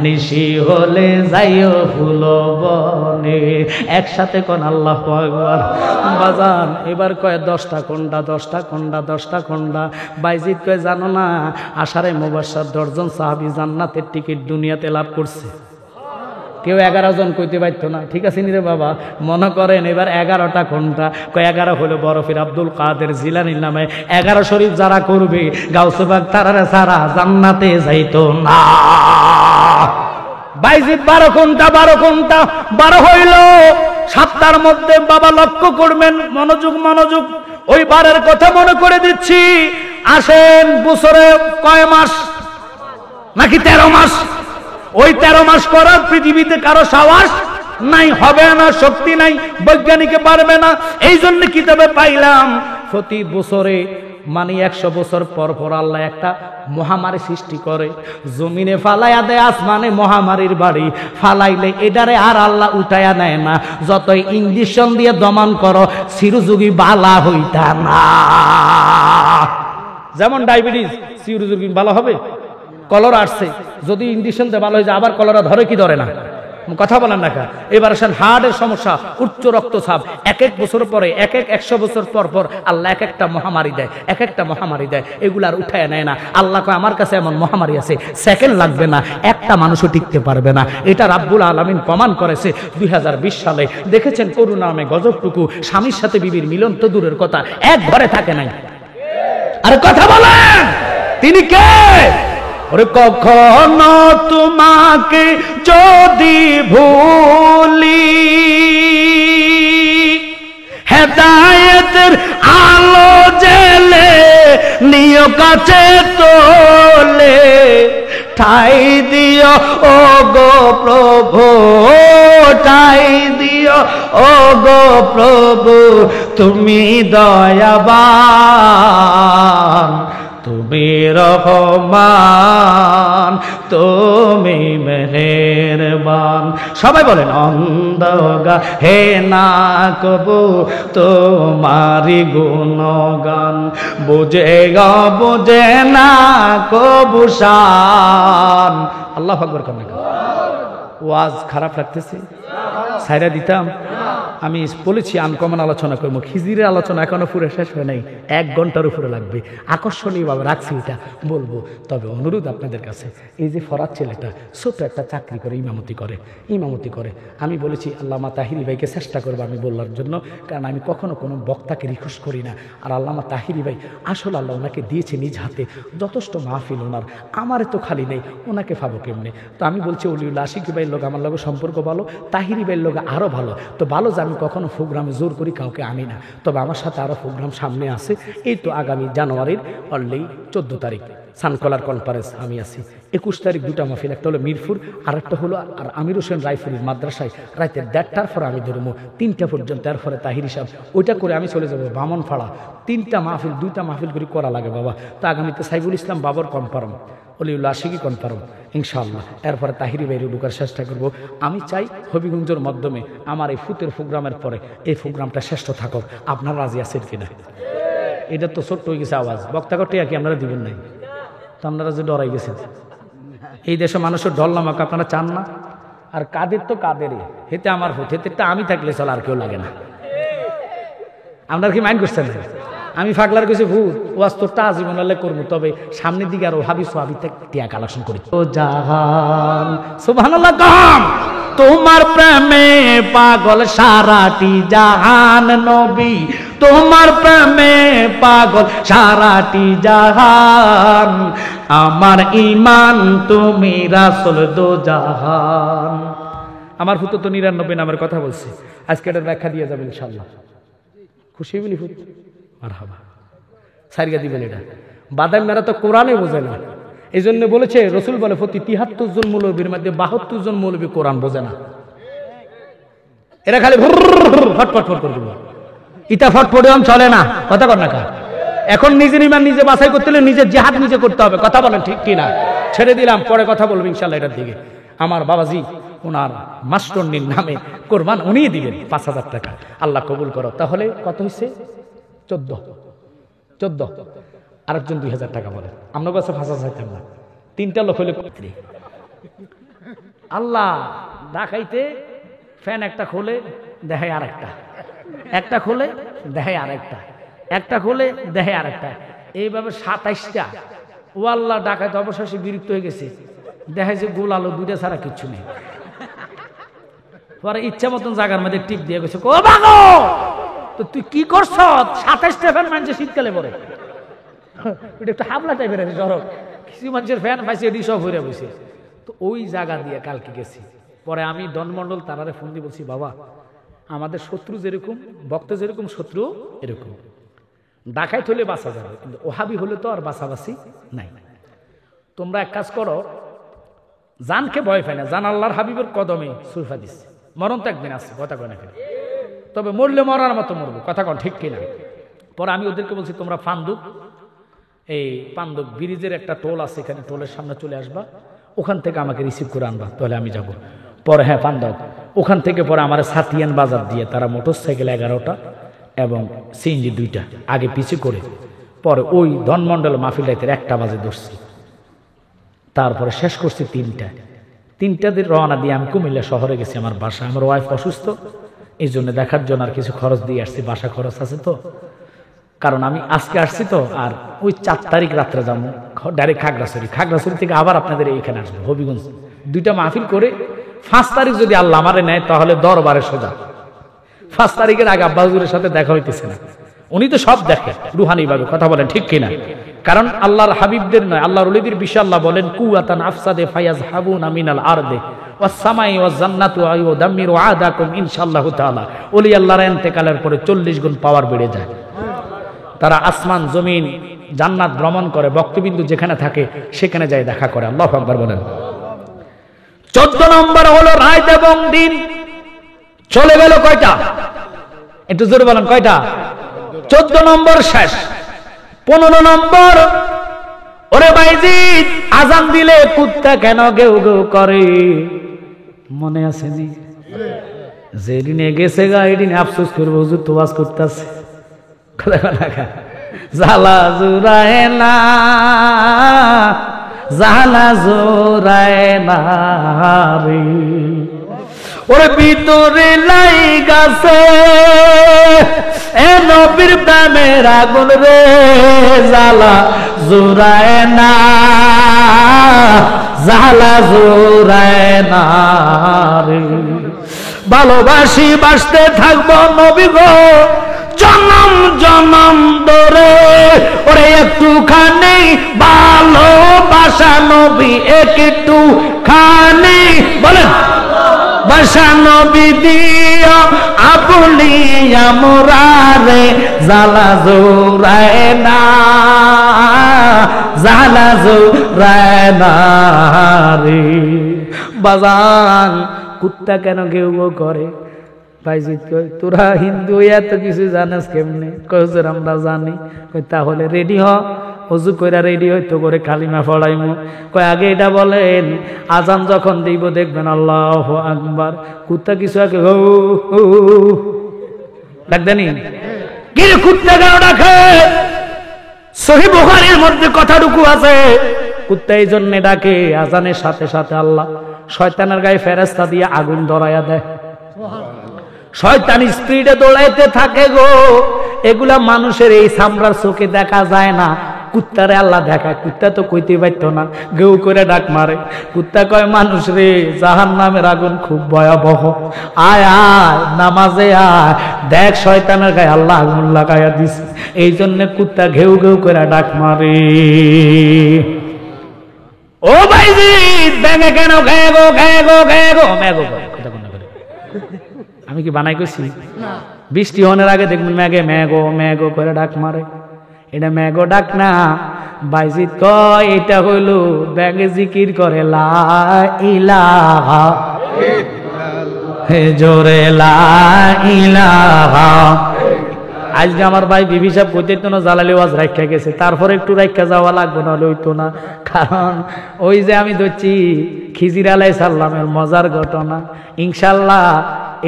নিশি হলে যাইও ফুল বনে। একসাথে কোন আল্লাহু আকবার। বাজান এবার কয় 10টা কোনটা? 10টা কোনটা? 10টা কোনটা? বাইজিদ কয় জানো না, আশারে মুবাশশার 10 জন সাহাবী জান্নাতের টিকিট দুনিয়াতে লাভ করছে। কেউ 11 জন কইতে পারতো না। ঠিক আছে নি রে বাবা? মনে করেন এবার 11টা কোনটা? কয় 11 হলো বরফের আব্দুল কাদের জিলানীর নামে 11 শরীফ যারা করবে গাউসে পাক তারারে সারা জান্নাতে যাইতো না। বাইজিদ 12 কোনটা? 12 কোনটা? 12 হইল 7টার মধ্যে। বাবা লক্ষ্য করবেন, মনোযোগ মনোযোগ। ওই 12-এর কথা মনে করে দিচ্ছি। আসেন বছরে কয় মাস? নাকি 13 মাস? ওই 13 মাস করার পৃথিবীতে কারো সাহস নাই, হবে না, শক্তি নাই, বৈজ্ঞানিকে পারবে না। এই জন্য কিতাবে পাইলাম প্রতি বছরে মানে 100 বছর পর পর আল্লাহ একটা মহামারী সৃষ্টি করে, জমিনে ফালাইয়া দেয়, আসমানে মহামারীর বাড়ি ফালাইলে এটারে আর আল্লাহ উঠাইয়া নেয় না। যতই ইঞ্জেকশন দিয়ে দমন করো চিরযুগী বালা হইতা না। যেমন ডায়াবেটিস চিরযুগী ভালো হবে, কলরা আসছে, যদি ইঞ্জেকশন দিয়ে ভালো হয়ে যায় আবার কলরা ধরে কি ধরে না? কথা বলেন না কা? এবার আসেন হার্টের সমস্যা, উচ্চ রক্তচাপ, এক এক বছর পরে 100 বছর পর পর আল্লাহ এক একটা মহামারী দেয়, এক একটা মহামারী দেয়। এগুলো আর উঠায় নেয় না। আল্লাহ কয় আমার কাছে এমন মহামারী আছে সেকেন্ড লাগবে না, একটা মানুষও টিকতে পারবে না। এটা রাব্বুল আলামিন প্রমাণ করেছে 2020 সালে। দেখেছেন করোনা নামে গজবটুকু, স্বামীর সাথে বিবির মিলন তো দূরের কথা, এক ঘরে থাকে নাই। আরে কথা বলেন, তিনি কে? ওরে কখনো তোমাকে যদি ভুলি হেদায়েতের আলো জেলে নিয় কাছে তোলে ঠাই দিও ও গো প্রভু, ঠাই দিও ও গো প্রভু, তুমি দয়াবান, তুমি রহমান, তুমি মেহেরবান। সবাই বলেন অন্ধগা হে না কবু তোমারি গুণগান, বুঝে গা বুঝে না কবু শান। আল্লাহু আকবার। ওয়াজ খারাপ লাগতেছে? ছাইরা দিতাম? আমি বলেছি আনকমন আলোচনা করবো, খিজিরের আলোচনা এখনো পুরো শেষ হয় নাই, 1 ঘন্টার উপরে লাগবে। আকর্ষণীয়ভাবে রাখছি এটা বলবো। তবে অনুরোধ আপনাদের কাছে, এই যে ফরাদ ছেলেটা ছোট একটা চাকরি করে, ইমামতি করে, আমি বলেছি আল্লামা তাহিরি ভাইকে চেষ্টা করবো আমি বলার জন্য, কারণ আমি কখনো কোনো বক্তাকে রিকোয়েস্ট করি না। আর আল্লামা তাহিরি ভাই আসলে আল্লাহ ওনাকে দিয়েছে নিজ হাতে, যথেষ্ট মাহফিল ওনার, আমারে তো খালি নেই, ওনাকে পাবো কেমনে? তো আমি বলছি অলিউল্লাহ আশিক ভাইয়ের লোক আমার লোক সম্পর্ক ভালো, তাহিরি ভাইয়ের লোক আরও ভালো। তো ভালো যে আমি কখনো প্রোগ্রামে জোর করি কাউকে আনি না। তবে আমার সাথে আরও প্রোগ্রাম সামনে আছে। এই তো আগামী জানুয়ারির অলরেডি 14 তারিখ সানকলার কনফারেন্স আমি আছি। 21 তারিখ 2টা মাহফিল, একটা হলো মিরপুর, আর একটা হলো আর আমির হোসেন রায়পুরের মাদ্রাসায় রাতে 1:30টার পরে আমি ধরবো 3টা পর্যন্ত। এরপরে তাহিরি সাহেব ওইটা করে আমি চলে যাবো বামনপাড়া। 3টা মাহফিল, 2টা মাহফিল করে করা লাগে বাবা। তো আগামীতে সাইফুল ইসলাম বাবর কনফার্ম, অলিউল্লাহ আশিকি কনফার্ম ইনশাআল্লাহ। এরপরে তাহিরি বাইরে ঢুকার চেষ্টা করব। আমি চাই হবিগঞ্জের মাধ্যমে আমার এই ফুতের প্রোগ্রামের পরে এই প্রোগ্রামটা শ্রেষ্ঠ থাকুক। আপনারা রাজি আছেন কিনা? এটা তো ছোট্ট হয়ে গেছে আওয়াজ, বক্তা করতে কি আপনারা দিবেন নাই? তো আপনারা যে ডরাই গেছেন, এই দেশে মানুষের ডল নামাকে আপনারা চান না। আর কাদের তো কাদেরই, হেতে আমার ভূত, হেতেরটা আমি থাকলে চল, আর কেউ লাগে না। আপনারা কি মাইন্ড করছেন? আমি ফাগলার কাছে ভূত ওয়াজ তোরটা আজীবন আল্লাহ করবো, তবে সামনের দিকে আরো হাবি সোহাবি টিয়া কালেকশন করি। ও জাহান সুবহানাল্লাহ, কাম তোমার প্রেমে পাগল সারাটি জাহান, নবী তোমার প্রেমে পাগল সারাটি জাহান, আমার ঈমান তুমি রাসূল দো জাহান। আমার ভূত তো 99 নামের কথা বলছি, আজকে এটার ব্যাখ্যা দিয়ে যাবে ইনশাআল্লাহ। খুশি বলি ভূত মারহাবা, সারিয়া দিবেন। এটা বাদাম মেরা তো কোরআনে বোঝে না, এই জন্য বলেছে রসুল বলে প্রতি 73 জন মৌলবীর মধ্যে 72 জন মৌলবী কোরআন বোঝে না। এরা খালি ফটফট করে দেবো, ইটা ফটফট চলে না, কথা কর না কা। এখন নিজের ইমান নিজে বাছাই করতে হলে নিজের জিহাদ নিজে করতে হবে, কথা বলেন ঠিক কিনা? ছেড়ে দিলাম, পরে কথা বলবো ইনশাল্লাহ এটার দিকে। আমার বাবাজি ওনার মাস্টরনির নামে কোরবান উনিই দিবেন 5000 টাকা, আল্লাহ কবুল করো। তাহলে কত হয়েছে? 14। আরেকজন 2000 টাকা বলে, আমরা কাছে 5000 চাইতাম না। 3টা লোক হলে আল্লাহ দেখাইতে ফ্যান একটা খোলে দেখায় আরেকটা, একটা খোলে দেখায় আরেকটা, একটা খোলে দেখায় আরেকটা, এইভাবে 27টা। ও আল্লাহ ডাকাইতে অবশেষে বিরক্ত হয়ে গেছে, দেখায় যে গোল আলো 2টা ছাড়া কিচ্ছু নেই। পরে ইচ্ছা মতন জায়গার মধ্যে টিপ দিয়ে গেছে, ও বাগো তো তুই কি করছ? 27টা ফ্যান মানছে শীতকালে পরে, এটা একটু হাবলা টাইপের আছে জ্বর, কিছু মানুষের ফ্যান পাইছে এটি সব হয়ে বসে। তো ওই জায়গা দিয়ে কালকে গেছি। পরে আমি ডনমন্ডল তারারে ফোন দিয়ে বলছি, বাবা আমাদের শত্রু যেরকম, বক্তা যেরকম শত্রু এরকম, ডাকাইত হলে বাঁচা যাবে, কিন্তু ওহাবি হলে তো আর বাঁচাবাসি নাই। তোমরা এক কাজ করো, জানকে ভয় পায় না, জান আল্লাহর হাবিবের কদমে সুরফা দিচ্ছে, মরণ তো একদিন আসছে, কথা কয় না কেন? তবে মরলে মরার মতো মরবো, কথা কন ঠিক কিনা? পরে আমি ওদেরকে বলছি তোমরা পান্দুক ব্রিজের একটা টোল আছে, এখানে টোলের সামনে চলে আসবা, ওখান থেকে আমাকে রিসিভ করে আনবা, তাহলে আমি যাব। পরে হ্যাঁ পান্দুক, ওখান থেকে পরে আমার সাতিয়ান বাজার দিয়ে তারা মোটরসাইকেল 11টা এবং সিএনজি 2টা আগে পিছিয়ে করে, পরে ওই ধনমন্ডল মাহফিল রাইতের 1টা বাজে ধরছি, তারপরে শেষ করছি 3টাতে রওনা দিয়ে আমি কুমিল্লা শহরে গেছি আমার বাসা। আমার ওয়াইফ অসুস্থ, এই জন্য দেখার জন্য আর কিছু খরচ দিয়ে আসছি, বাসা খরচ আছে তো, কারণ আমি আজকে আসছি তো, আর ওই 4 তারিখ রাত্রে যাবো ডাইরেক্ট খাগড়াছড়ি থেকে আবার আপনাদের এইখানে আসবো হবিগঞ্জ, 2টা মাহফিল করে 5 তারিখ যদি আল্লাহ আমারে নেয় তাহলে দরবারে সোজা। 5 তারিখের আগে আব্বা হুজুরের সাথে দেখা হইতেছে না, উনি তো সব দেখে রুহানি ভাবে, কথা বলেন ঠিক কিনা? কারণ আল্লাহর হাবিবদের নয়, আল্লাহর ওলিদের বিষয় আল্লাহ বলেন কুওয়াতান আফসাদে ফায়াজহাবুনা মিনাল আরদে ওয়াস সামাই ওয়াজ জান্নাতু আয়ুদাম্মিরু আদাকুম ইনশাআল্লাহু তাআলা। ওলি আল্লাহর ইন্তেকালের পরে 40 গুণ পাওয়ার বেড়ে যায়, তারা আসমান জমিন জান্নাত ভ্রমণ করে, বক্তবিন্দু যেখানে থাকে সেখানে যায় দেখা করে। আল্লাহু আকবার বলেন। 14 নম্বর হলো রাত এবং দিন চলে গেল কয়টা? একটু জোরে বলেন কয়টা? 14 নম্বর শেষ। 15 নম্বর, ওরে বাইজিদ আজান দিলে কুত্তা কেন গেউ গেউ করে? মনে আছে নি? যেদিনে গেছে গা এদিনে আফসোস করবো, হুজুর তো ওয়াজ করতেছে, জালা জুরায় না, জালা জোরায় না রে, ওরে ভিতরে লাইগাছে এ নবীর প্রেমের আগুন রে, জ্বালা জুড়ায় না, জ্বালা জুড়ায় না রে। ভালোবাসি বাসতে থাকবো নবী গো জনম জনম ধরে, ওরে একটুখানি ভালোবাসা নবী, একটু খানি বলেন বাসা নবী দিও আপনি আমরারে, জ্বালা জোড়ায় না, জ্বালা জোড়ায় না রে। বাজান কুত্তা কেন কেউ করে? ভাইজিৎ কই তোরা হিন্দু এত কিছু জানাস কেমনে? কই আমরা জানি। কই তাহলে রেডি হ, অজু কইরা রেডি হইতো করে কালিমা পড়াইমু। কয় আগে এটা বলেন, আজান যখন দিব দেখবেন আল্লাহু আকবার, কুত্তা কিছু আগে ডাকদানি কি রে কুত্তা কেন ডাকে? সহিহ বুখারীর মধ্যে কথাটুকু আছে, কুত্তা এই জন্য ডাকে আজানের সাথে সাথে আল্লাহ শয়তানের গায়ে ফেরেশতা দিয়ে আগুন ধরাইয়া দেয়। শয়তান স্পিডে দৌড়াইতে থাকে গো। এগুলা মানুষের এই চামড়ার চোখে দেখা যায় না, কুত্তারে আল্লাহ দেখায়। কুত্তা তো কইতে পারতো না, গেউ করে ডাক মারে। কুত্তা কয় মানুষ রে, জাহান্নামের আগুন খুব ভয়াবহ, আয় আয় নামাজে আয়, দেখ শয়তানের গায়ে আল্লাহ আগুন লাগাইয়া দিছে। এই জন্য কুত্তা ঘেউ ঘেউ করে ডাক মারে। ও ভাইজি ব্যাঙে কেন ঘেগো ঘেগো ঘেগো ম্যাগো কথা কোন করে? আমি কি বানাই কইছি? বৃষ্টি হওয়ার আগে দেখবেন ম্যাগে ম্যাগো ম্যাগো করে ডাক মারে। এটা ম্যাগো ডাক না, বাইজিৎ কয় এটা হইল ব্যাঙে জিকির করে লা ইলাহা হে জোরে লা ইলাহা। আজকে আমার ভাই বিবি সাহেব কইতে তো না জালালি ওয়াজ রাখা গেছে, তারপরে একটু রাখা যাওয়া লাগবে না হইতো না। কারণ ওই যে আমি ধরছি খিজির আলাইহিস সালামের মজার ঘটনা। ইনশাআল্লাহ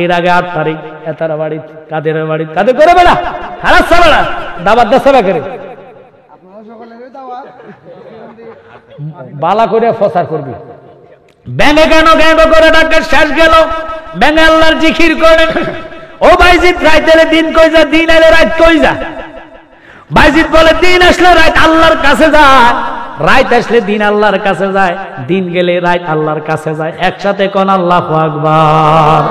এর আগে 8 তারিখ এতার বাড়ি কাদের বাড়ি কাদের করে বেড়া হারাস বেড়া দাবাত দেশে করে বালা করে ফসার করবি। ব্যাঙে কেন গ্যাঙ্গ করে ডাকে শেষ গেল, ব্যাঙে আল্লাহর জিকির করে। ও বাইজিৎ রাইতের দিন কই যা, দিন এলে রাত কই যা? বাইজিৎ বলে দিন আসলে রাত আল্লাহর কাছে যায়, রাত আসলে দিন আল্লাহর কাছে যায়, দিন গেলে রাত আল্লাহর কাছে যায়। একসাথে কোন আল্লাহু আকবার।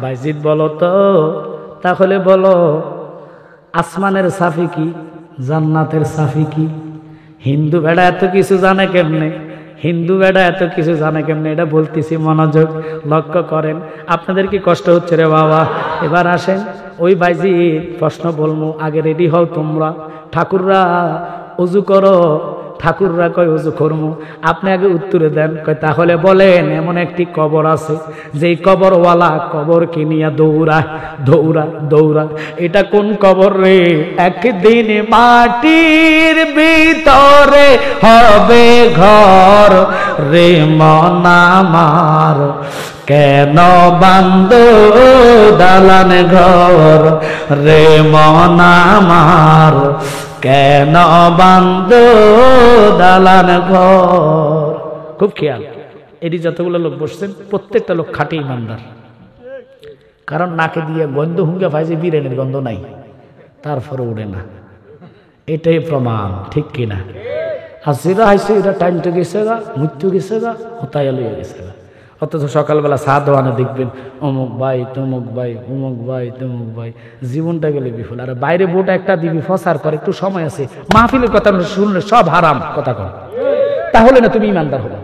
বাইজিৎ বলো তো তাহলে বলো আসমানের সাফি কি, জান্নাতের সাফি কি? হিন্দু বেড়া এত কিছু জানে কেমনে? হিন্দু বেড়া এত কিছু জানে কেমনে? এটা বলতেছি, মনোযোগ লক্ষ্য করেন। আপনাদের কি কষ্ট হচ্ছে রে বাবা? এবার আসেন ওই বাইজি প্রশ্ন বলবো, আগে রেডি হও তোমরা। ঠাকুররা উজু করো, ঠাকুররা কয় উজু করবো, আপনি আগে উত্তরে দেন। কয় তাহলে বলেন এমন একটি কবর আছে যেই কবরওয়ালা কবর কিনিয়া দৌড়া দৌড়া দৌড়া, এটা কোন কবর রে? একদিন মাটির ভিতরে হবে ঘর রে মন আমার, কেন বান্দ দালান ঘর রে মন আমার, কেন বান্দ দালান ঘর। খুব খেয়াল, এটি যতগুলো লোক বসছেন প্রত্যেকটা লোক খাঁটি ইমানদার। কারণ নাকে দিয়ে গন্ধ হুঙ্গা পাইছে, বিরিয়ানির গন্ধ নাই, তারপরে উড়ে না। এটাই প্রমাণ, ঠিক কিনা? আর যেটা হাইছে এটা টাইমটা গেছে গা, মৃত্যু গেছে গা, হতাইয়া লইয়া গেছে গা। অথচ সকালবেলা চা দোয়ানে দেখবেন অমুক ভাই তমুক ভাই, অমুক ভাই তমুক ভাই, জীবনটা গেলে বিফল। আর বাইরে বোটা একটা দিবি ফসার করে, একটু সময় আছে, মাহফিলের কথা শুনলে সব হারাম কথা কর, তাহলে না তুমি ইমানদার হবো।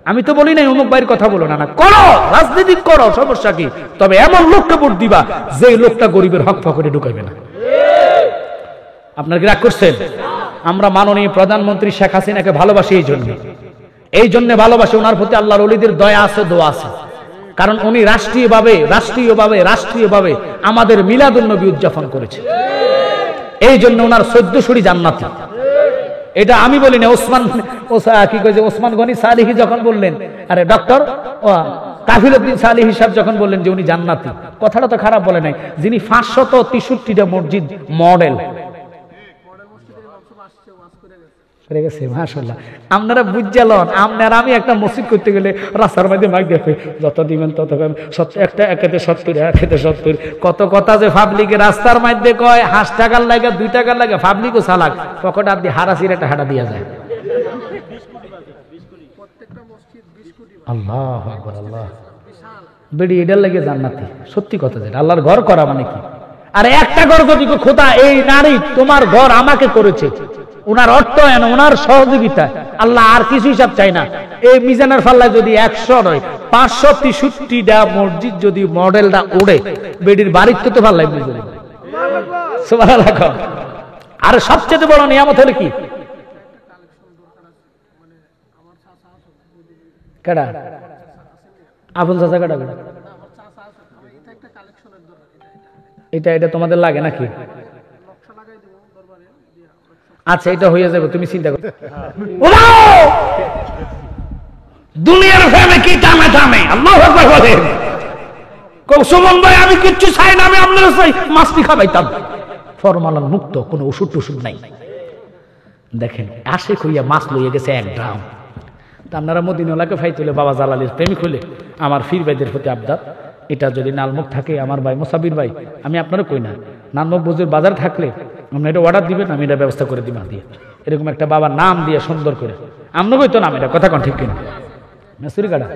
আমি তো বলি নাই অমুক ভাইয়ের কথা বলো না, না করো, রাজনীতি করো, সমস্যা কি? তবে এমন লোককে ভোট দিবা যে লোকটা গরিবের হক পকেটে ঢুকাইবে না। আপনার কি রাগ করছেন? আমরা মাননীয় প্রধানমন্ত্রী শেখ হাসিনাকে ভালোবাসি, এই জন্য ভালোবাসি, ওনার প্রতি আল্লাহর ওলিদের দয়া আছে, দোয়া আছে। কারণ উনি রাষ্ট্রীয়ভাবে আমাদের মিলাদুন নবী উদযাপন করেছে, এই জন্য ওনার 14 শরী জান্নাতি। এটা আমি বলি না, ওসমান গনি সালিহি যখন বললেন, আরে ডক্টর কাফিলউদ্দিন সালিহি সাহেব যখন বললেন যে উনি জান্নাতি, কথাটা তো খারাপ বলে নাই। যিনি 563টা মসজিদ মডেল মাশাআল্লাহ, আপনারা বুঝলেন। আপনারা আমি একটা মসজিদ করতে গেলে রাস্তার মধ্যে মাইক দেখে যত দিবেন তত একটা একেতে 70 একেতে 70 কত কথা যে পাবলিকে রাস্তার মধ্যে কয় 5 টাকার লাগে 2 টাকার লাগে পাবলিকও চালাক পকেট আপনি হারাসির একটা হাঁটা দিয়া যায়। আল্লাহু আকবার, আল্লাহ বেড়ি এটার লাগে জান্নাতি। সত্যি কথা, যেটা আল্লাহর ঘর করা মানে কি? আর একটা ঘর যদি খোদা এই নারী তোমার ঘর আমাকে করেছে, উনার অর্থায়ন উনার সহযোগিতা, আল্লাহ আর কিছু হিসাব চাই না। এই মিজানের ফাল্লায় যদি 100 নয় 563টা মসজিদ যদি মডেলটা ওড়ে বেডির বাড়ির তো ফাল্লাই বুঝবে। সুবহানাল্লাহ। আর সবচেয়ে বড় নিয়ামত হলো কি? কেডা আবুল চাচা কেডা? এটা এটা তোমাদের লাগে নাকি? আচ্ছা, এটা হয়ে যাবে, তুমি চিন্তা করো। দুনিয়ার ফেমে কি টামে টামে আল্লাহু আকবার বলেন। সুমন ভাই আমি কিচ্ছু চাই না, আমি আপনার চাই মাছটি খাবাইতাম, ফরমালান মুক্ত, কোনো ওষুধ টষুধ নাই। দেখেন আশেক হইয়া মাছ লইয়া গেছে 1 ড্রাম। আপনারা মদিনাওয়ালাকে ফাই তুলে বাবা জালালির প্রেমিক হলে আমার ফির ভাইদের প্রতি আবদার, এটা যদি নালমুখ থাকে আমার ভাই মোসাবির ভাই, আমি আপনারা কই না, নালমুখ বুঝুর বাজার থাকলে আপনি এটা অর্ডার দিবেন, আমি এটা ব্যবস্থা করে দিবা দিয়ে এরকম একটা বাবার নাম দিয়ে সুন্দর করে। আমরা কই তো নাম, এটা কথা কোন ঠিক কিনা? মেসুরি কাটা।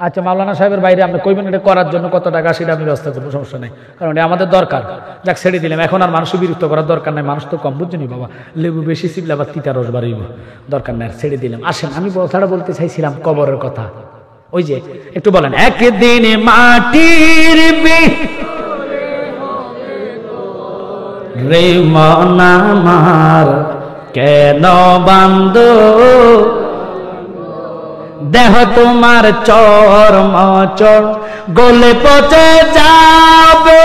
আচ্ছা, মাওলানা সাহেবের বাইরে আপনি কইবেন এটা করার জন্য কত টাকা, সেটা আমি ব্যবস্থা করবো, সমস্যা নেই, কারণ এটা আমাদের দরকার। যাক ছেড়ে দিলাম, এখন আর মানুষ বিরক্ত করার দরকার নাই, মানুষ তো কম বুঝছেনি বাবা, লেবু বেশি চিপলে আবার তিতা রস বাড়িব, দরকার নাই, ছেড়ে দিলাম। আসেন, আমি কথাটা বলতে চাইছিলাম কবরের কথা। ওই যে একটু বলেন, একদিন মাটির রে মন আমার কেন বান্দ, দেহ তোমার চর্ম চর গলে পচে যাবে,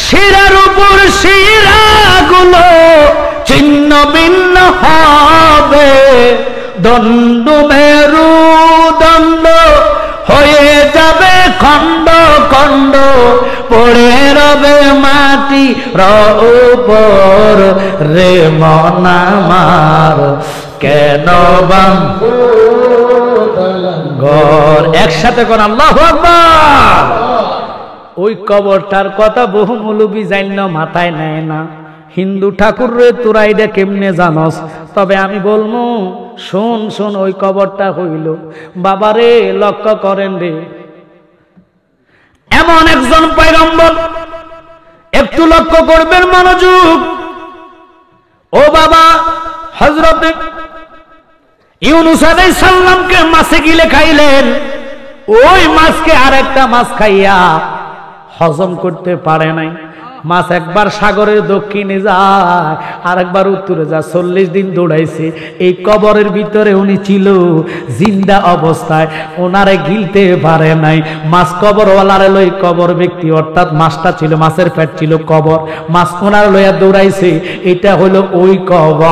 শিরার উপর শিরাগুলো ছিন্ন ভিন্ন হবে, দণ্ড মেরু দণ্ড হয়ে যাবে খণ্ড খণ্ড, পড়ে রবে মাটি উপর রে মন আমার কেন ঘর। একসাথে কর আল্লাহু আকবার। ওই কবরটার কথা বহু মৌলবি জাইন মাথায় নেয় না। হিন্দু ঠাকুর রে তোরা এটা কেমনে জানস? তবে আমি বলবো, শোন শোন, ওই কবরটা হইল বাবারে, লক্ষ্য করেন রে, এমন একজন পয়গম্বর, একটু লক্ষ্য করবেন, মনোযোগ। ও বাবা, হযরত ইউনূস আলাইহিস সালামকে মাছে গিলে খাইলেন, ওই মাছকে আরেকটা মাছ খাইয়া হজম করতে পারে নাই। মাছ একবার সাগরের দক্ষিণে যায়, আর একবার উত্তরে যায়, 40 দিন দৌড়াইছে। এই কবরের ভিতরে উনি ছিল জিন্দা অবস্থায়, ওনারে গিলতে পারে নাই। মাছ কবরওয়ালারে লই, কবর ব্যক্তি অর্থাৎ মাছটা ছিল, মাছের পেট ছিল কবর, মাছ ওনার লইয়া দৌড়াইছে। এটা হলো ওই কবর।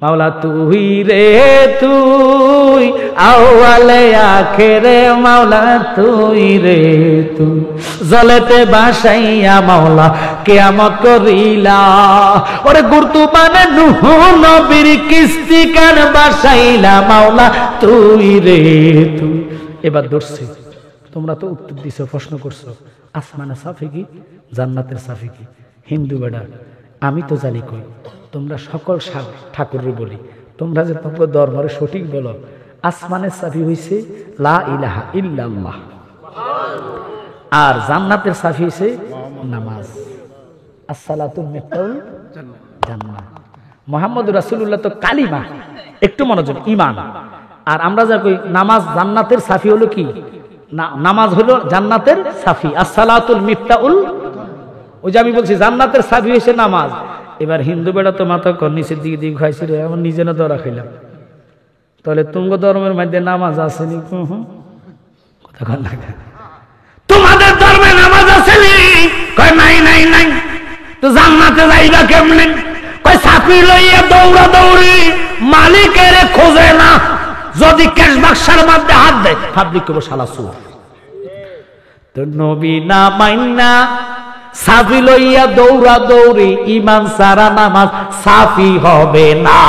মাওলা তুই রে তুই, আউয়ালে আখেরে মাওলা তুই রে তুই, জলেতে বাসাইয়া মাওলা কিয়ামত করিলা, ওরে গুরতু মানে নূহ নবীর কিস্তি কান বাসাইলা মাওলা তুই রে তুই। এবার ধরছি, তোমরা তো উত্তর দিছো, প্রশ্ন করছো, আসমানের সাফি কি, জান্নাতের সাফি কি? হিন্দু বেড়া, আমি তো জানি কই, তোমরা সকল ঠাকুরের বলি, তোমরা যে তোমার ধর্মের সঠিক বলো, আসমানের চাবি হইছে লা ইলাহা ইল্লাল্লাহ, আর জান্নাতের চাবি হইছে নামাজ। আসসালাতু মিফতাহুল জান্নাহ। মুহাম্মদুর রাসূলুল্লাহ তো কালিমা, একটু মনোযোগ, ঈমান। আর আমরা যা কই নামাজ জান্নাতের চাবি হলো কি? নামাজ হলো জান্নাতের চাবি। আসসালাতুল মিফতাহুল, ওই যে আমি বলছি জান্নাতের চাবি হইছে নামাজ। এবার হিন্দু বেড়া তো মাথা কর নিচের দিকে দিকে খাইছে রে, আমার নিজে না ধরা খাইলাম। তাহলে তুঙ্গ ধর্মের মধ্যে নামাজ আসেনি? কথা কর না, তোমাদের ধর্মে নামাজ আসেনি? কয় নাই নাই নাই। তো জান্নাতে যাইবা কেমনে? কয় চাপি লইয়া দৌড়া দৌড়ি, মালিকের খোঁজে না, যদি ক্যাশ বাক্সার মধ্যে হাত দেয় পাবলিক কেবল শালা সুর। তো নবী না মাইন্না সাফি লইয়া দৌড়া দৌড়ি, ইমান সারা নামাজ সাফি হবে না।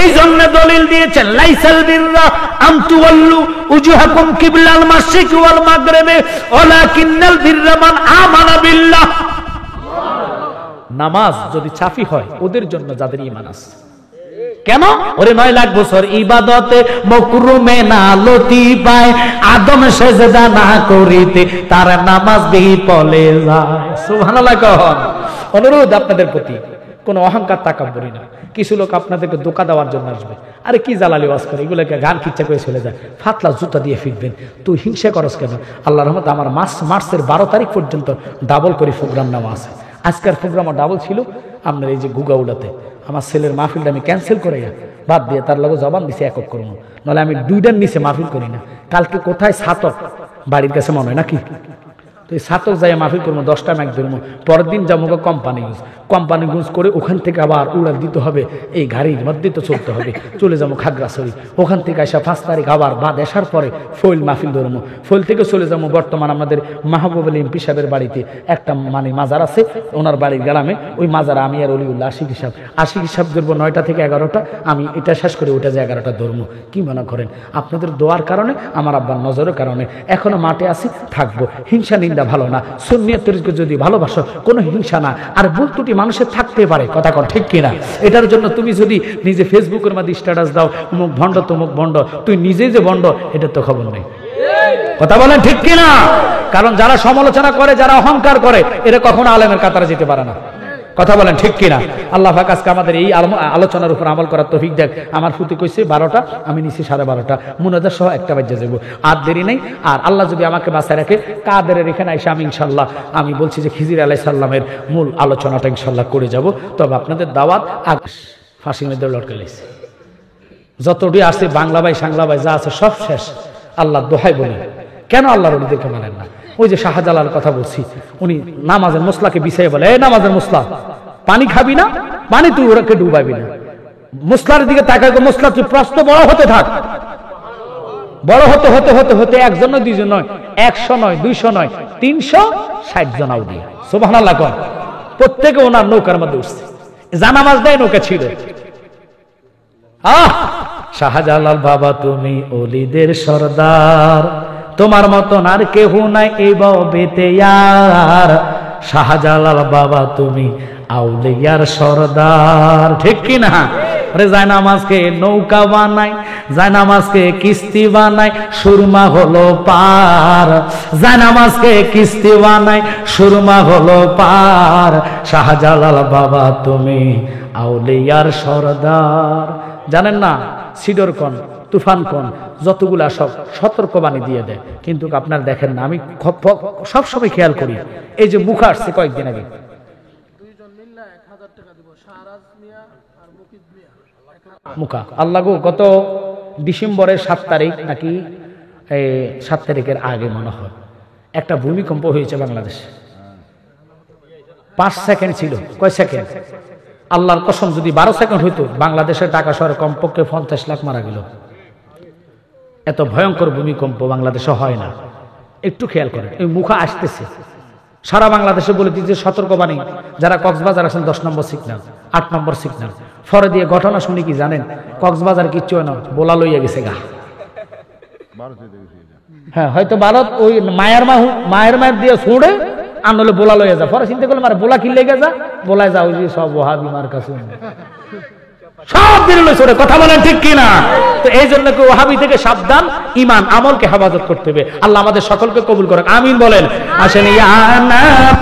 এই জন্য দলিল দিয়েছেন লাইসাল বিররা আন তুওয়াল্লু উজুহাকুম কিবলাল মাশরিকি ওয়াল মাগরিবি ওয়ালাকিন্নাল বিররা মান আমানা বিল্লাহ। নামাজ যদি সাফি হয় ওদের জন্য যাদের ঈমান আছে। কেন? ওরে 9 লাখ বছর ইবাদতে মকরুমে না লতি পায়, আদম সেজদা না করিতে তার নামাজ বিফলে যায়। সুবহানাল্লাহ। কখন অনুরোধ আপনাদের প্রতি, কোন অহংকার তাকাব্বুরি না। কিছু লোক আপনাদেরকে ধোঁকা দেওয়ার জন্য আসবে, আরে কি জ্বালালি ওয়াজ করে, এগুলোকে গান খিচ্ছা করে চলে যায়, ফাতলা জুতা দিয়ে ফিরবেন। তুই হিংসা করস কেন? আল্লাহর রহমতে আমার মার্চের 12 তারিখ পর্যন্ত ডাবল করে প্রোগ্রাম নেওয়া আছে। আজকের প্রোগ্রামও ডাবল ছিল আপনার এই যে গুগাউলাতে। আমার ছেলের মাহফিলটা আমি ক্যান্সেল করে বাদ দিয়ে তার লগে জবান দিছে একক করবো, নাহলে আমি 2টার নিচে মাহফিল করি না। কালকে কোথায় ছাতক বাড়ির কাছে মনে হয় নাকি, তো এই ছাতক যাই মাহফিল করবো, 10টা ম্যাক ধরবো। পরের দিন যাবো কোম্পানিগঞ্জ করে ওখান থেকে আবার উড়াল দিতে হবে, এই গাড়ির মধ্যে তো চলতে হবে। চলে যাবো খাগড়াছড়ি, ওখান থেকে আসা 5 তারিখ আবার বাদ আসার পরে ফইল মাহফিল ধরবো। ফইল থেকে চলে যাবো বর্তমান আমাদের মাহবুব আলী এমপি সাহেবের বাড়িতে একটা মাজার আছে, ওনার বাড়ির গ্রামে। ওই মাজারে আমি আর অলিউল্লাহ আশিক হিসাব ধরবো 9টা থেকে 11টা। আমি এটা শেষ করে ওইটা যে 11টা ধরবো। কি মনে করেন? আপনাদের দোয়ার কারণে, আমার আব্বার নজরের কারণে এখনো মাঠে আসি, থাকবো। হিংসা নিন্দা ভালো না। সুন্নিয়তের যদি ভালোবাসো, কোনো হিংসা না। আর ভুল ত্রুটি মানুষের থাকতে পারে, কথা কর ঠিক কিনা? এটার জন্য তুমি যদি নিজে ফেসবুকের মধ্যে স্ট্যাটাস দাও অমুক ভণ্ড তমুক ভণ্ড, তুই নিজেই যে ভণ্ড এটার তো খবর নেই। কথা বলেন ঠিক কিনা? কারণ যারা সমালোচনা করে, যারা অহংকার করে, এরা কখনো আলেমের কাতারে যেতে পারে না। কথা বলেন ঠিক কিনা? আল্লাহ পাক আজকে আমাদের এই আলোচনার উপর আমল করার তৌফিক দেখ। আমার ফুটি কইছে 12টা, আমি নিছি 12:30, মুনাজাত সহ 1টা বাজে যাব। আর দেরি নেই। আর আল্লাহ যদি আমাকে বাঁচায় রাখে, কাদেরের এখানে এসে আমি ইনশাল্লাহ, আমি বলছি যে খিজির আলাইহিস সালামের মূল আলোচনাটা ইনশাল্লাহ করে যাব। তবে আপনাদের দাওয়াত ফাঁসি মেয়েদের লটকাইছে, যতটি আসছে বাংলা ভাই সাংলা ভাই যা আছে সব শেষ। আল্লাহ দোহাই বলি, কেন আল্লাহর ওলিদেরকে মানেন না? ওই যে শাহজালাল কথা বলছি, উনি নামাজের মশলাকে বিছাই বলে, এই নামাজের মশলা, পানি খাবি না, পানি তুই ওরাকে ডুবাবি না। মশলার দিকে তাকায়, মশলা তুই প্রশ্ন বড় হতে থাক, বড় হতে হতে হতে হতে 1 জন নয় 2 জন নয়, 100 নয় 200 নয় 360 জন আউলিয়া। সুবহানাল্লাহ। কোন প্রত্যেকে ওনার নৌকার মধ্যে উঠছে, জানামাজ দেয় নৌকা ছিল। শাহজালাল বাবা তুমি ওলিদের সরদার, তোমার মতন আর কেহ নাই এই বেতে আর। শাহজালাল বাবা তুমি আউলিয়ার সরদার, ঠিক কি না? আরে জায়নামাজকে নৌকা বানাই, জায়নামাজকে কিস্তি বানাই, সুরমা হলো পার। জায়নামাজকে কিস্তি বানাই, সুরমা হলো পার। শাহজালাল বাবা তুমি আউলিয়ার সরদার। জানেন না সিডর কোন, তুফান কোন, যতগুলা সব সতর্কবাণী দিয়ে দেয়, কিন্তু আপনার দেখেন না। আমি সবসময় খেয়াল করি, এই যে মুখা আসছে কয়েকদিন আগে, মুখা আল্লাহ গো, গত ডিসেম্বরের 7 তারিখ নাকি 7 তারিখের আগে মনে হয় একটা ভূমিকম্প হয়েছে বাংলাদেশে। 5 সেকেন্ড ছিল, কয় সেকেন্ড? আল্লাহর কসম, যদি 12 সেকেন্ড হইতো বাংলাদেশের ঢাকা শহরে কমপক্ষে 50 লাখ মারা গেল। এত ভয়ঙ্কর ভূমিকম্প বাংলাদেশে হয় না। একটু খেয়াল করেন, এই মুখা আসতেছে সারা বাংলাদেশে। বলে দিচ্ছে সতর্কবাণী, যারা কক্সবাজার আছেন 10 নম্বর সিগন্যাল, 8 নম্বর সিগন্যাল। ফরে দিয়ে ঘটনা শুনি কি জানেন? কক্সবাজার কিচ্ছু না, বোলা লইয়া গেছে গা। হ্যাঁ, হয়তো ভারত ওই মায়ের দিয়ে ছুড়ে আনলে বোলা লইয়া যা। পরে চিন্তা করলাম, আর বোলা কি লেগে যা, বোলায় যা, ওই যে সব ওহাবি মার কাছে সব বেরোলো সরে। কথা বলেন ঠিক কিনা? তো এই জন্য ওহাবি থেকে সাবধান, ইমান আমলকে হেফাজত করতে হবে। আল্লাহ আমাদের সকলকে কবুল করেন, আমিন বলেন। আসেন।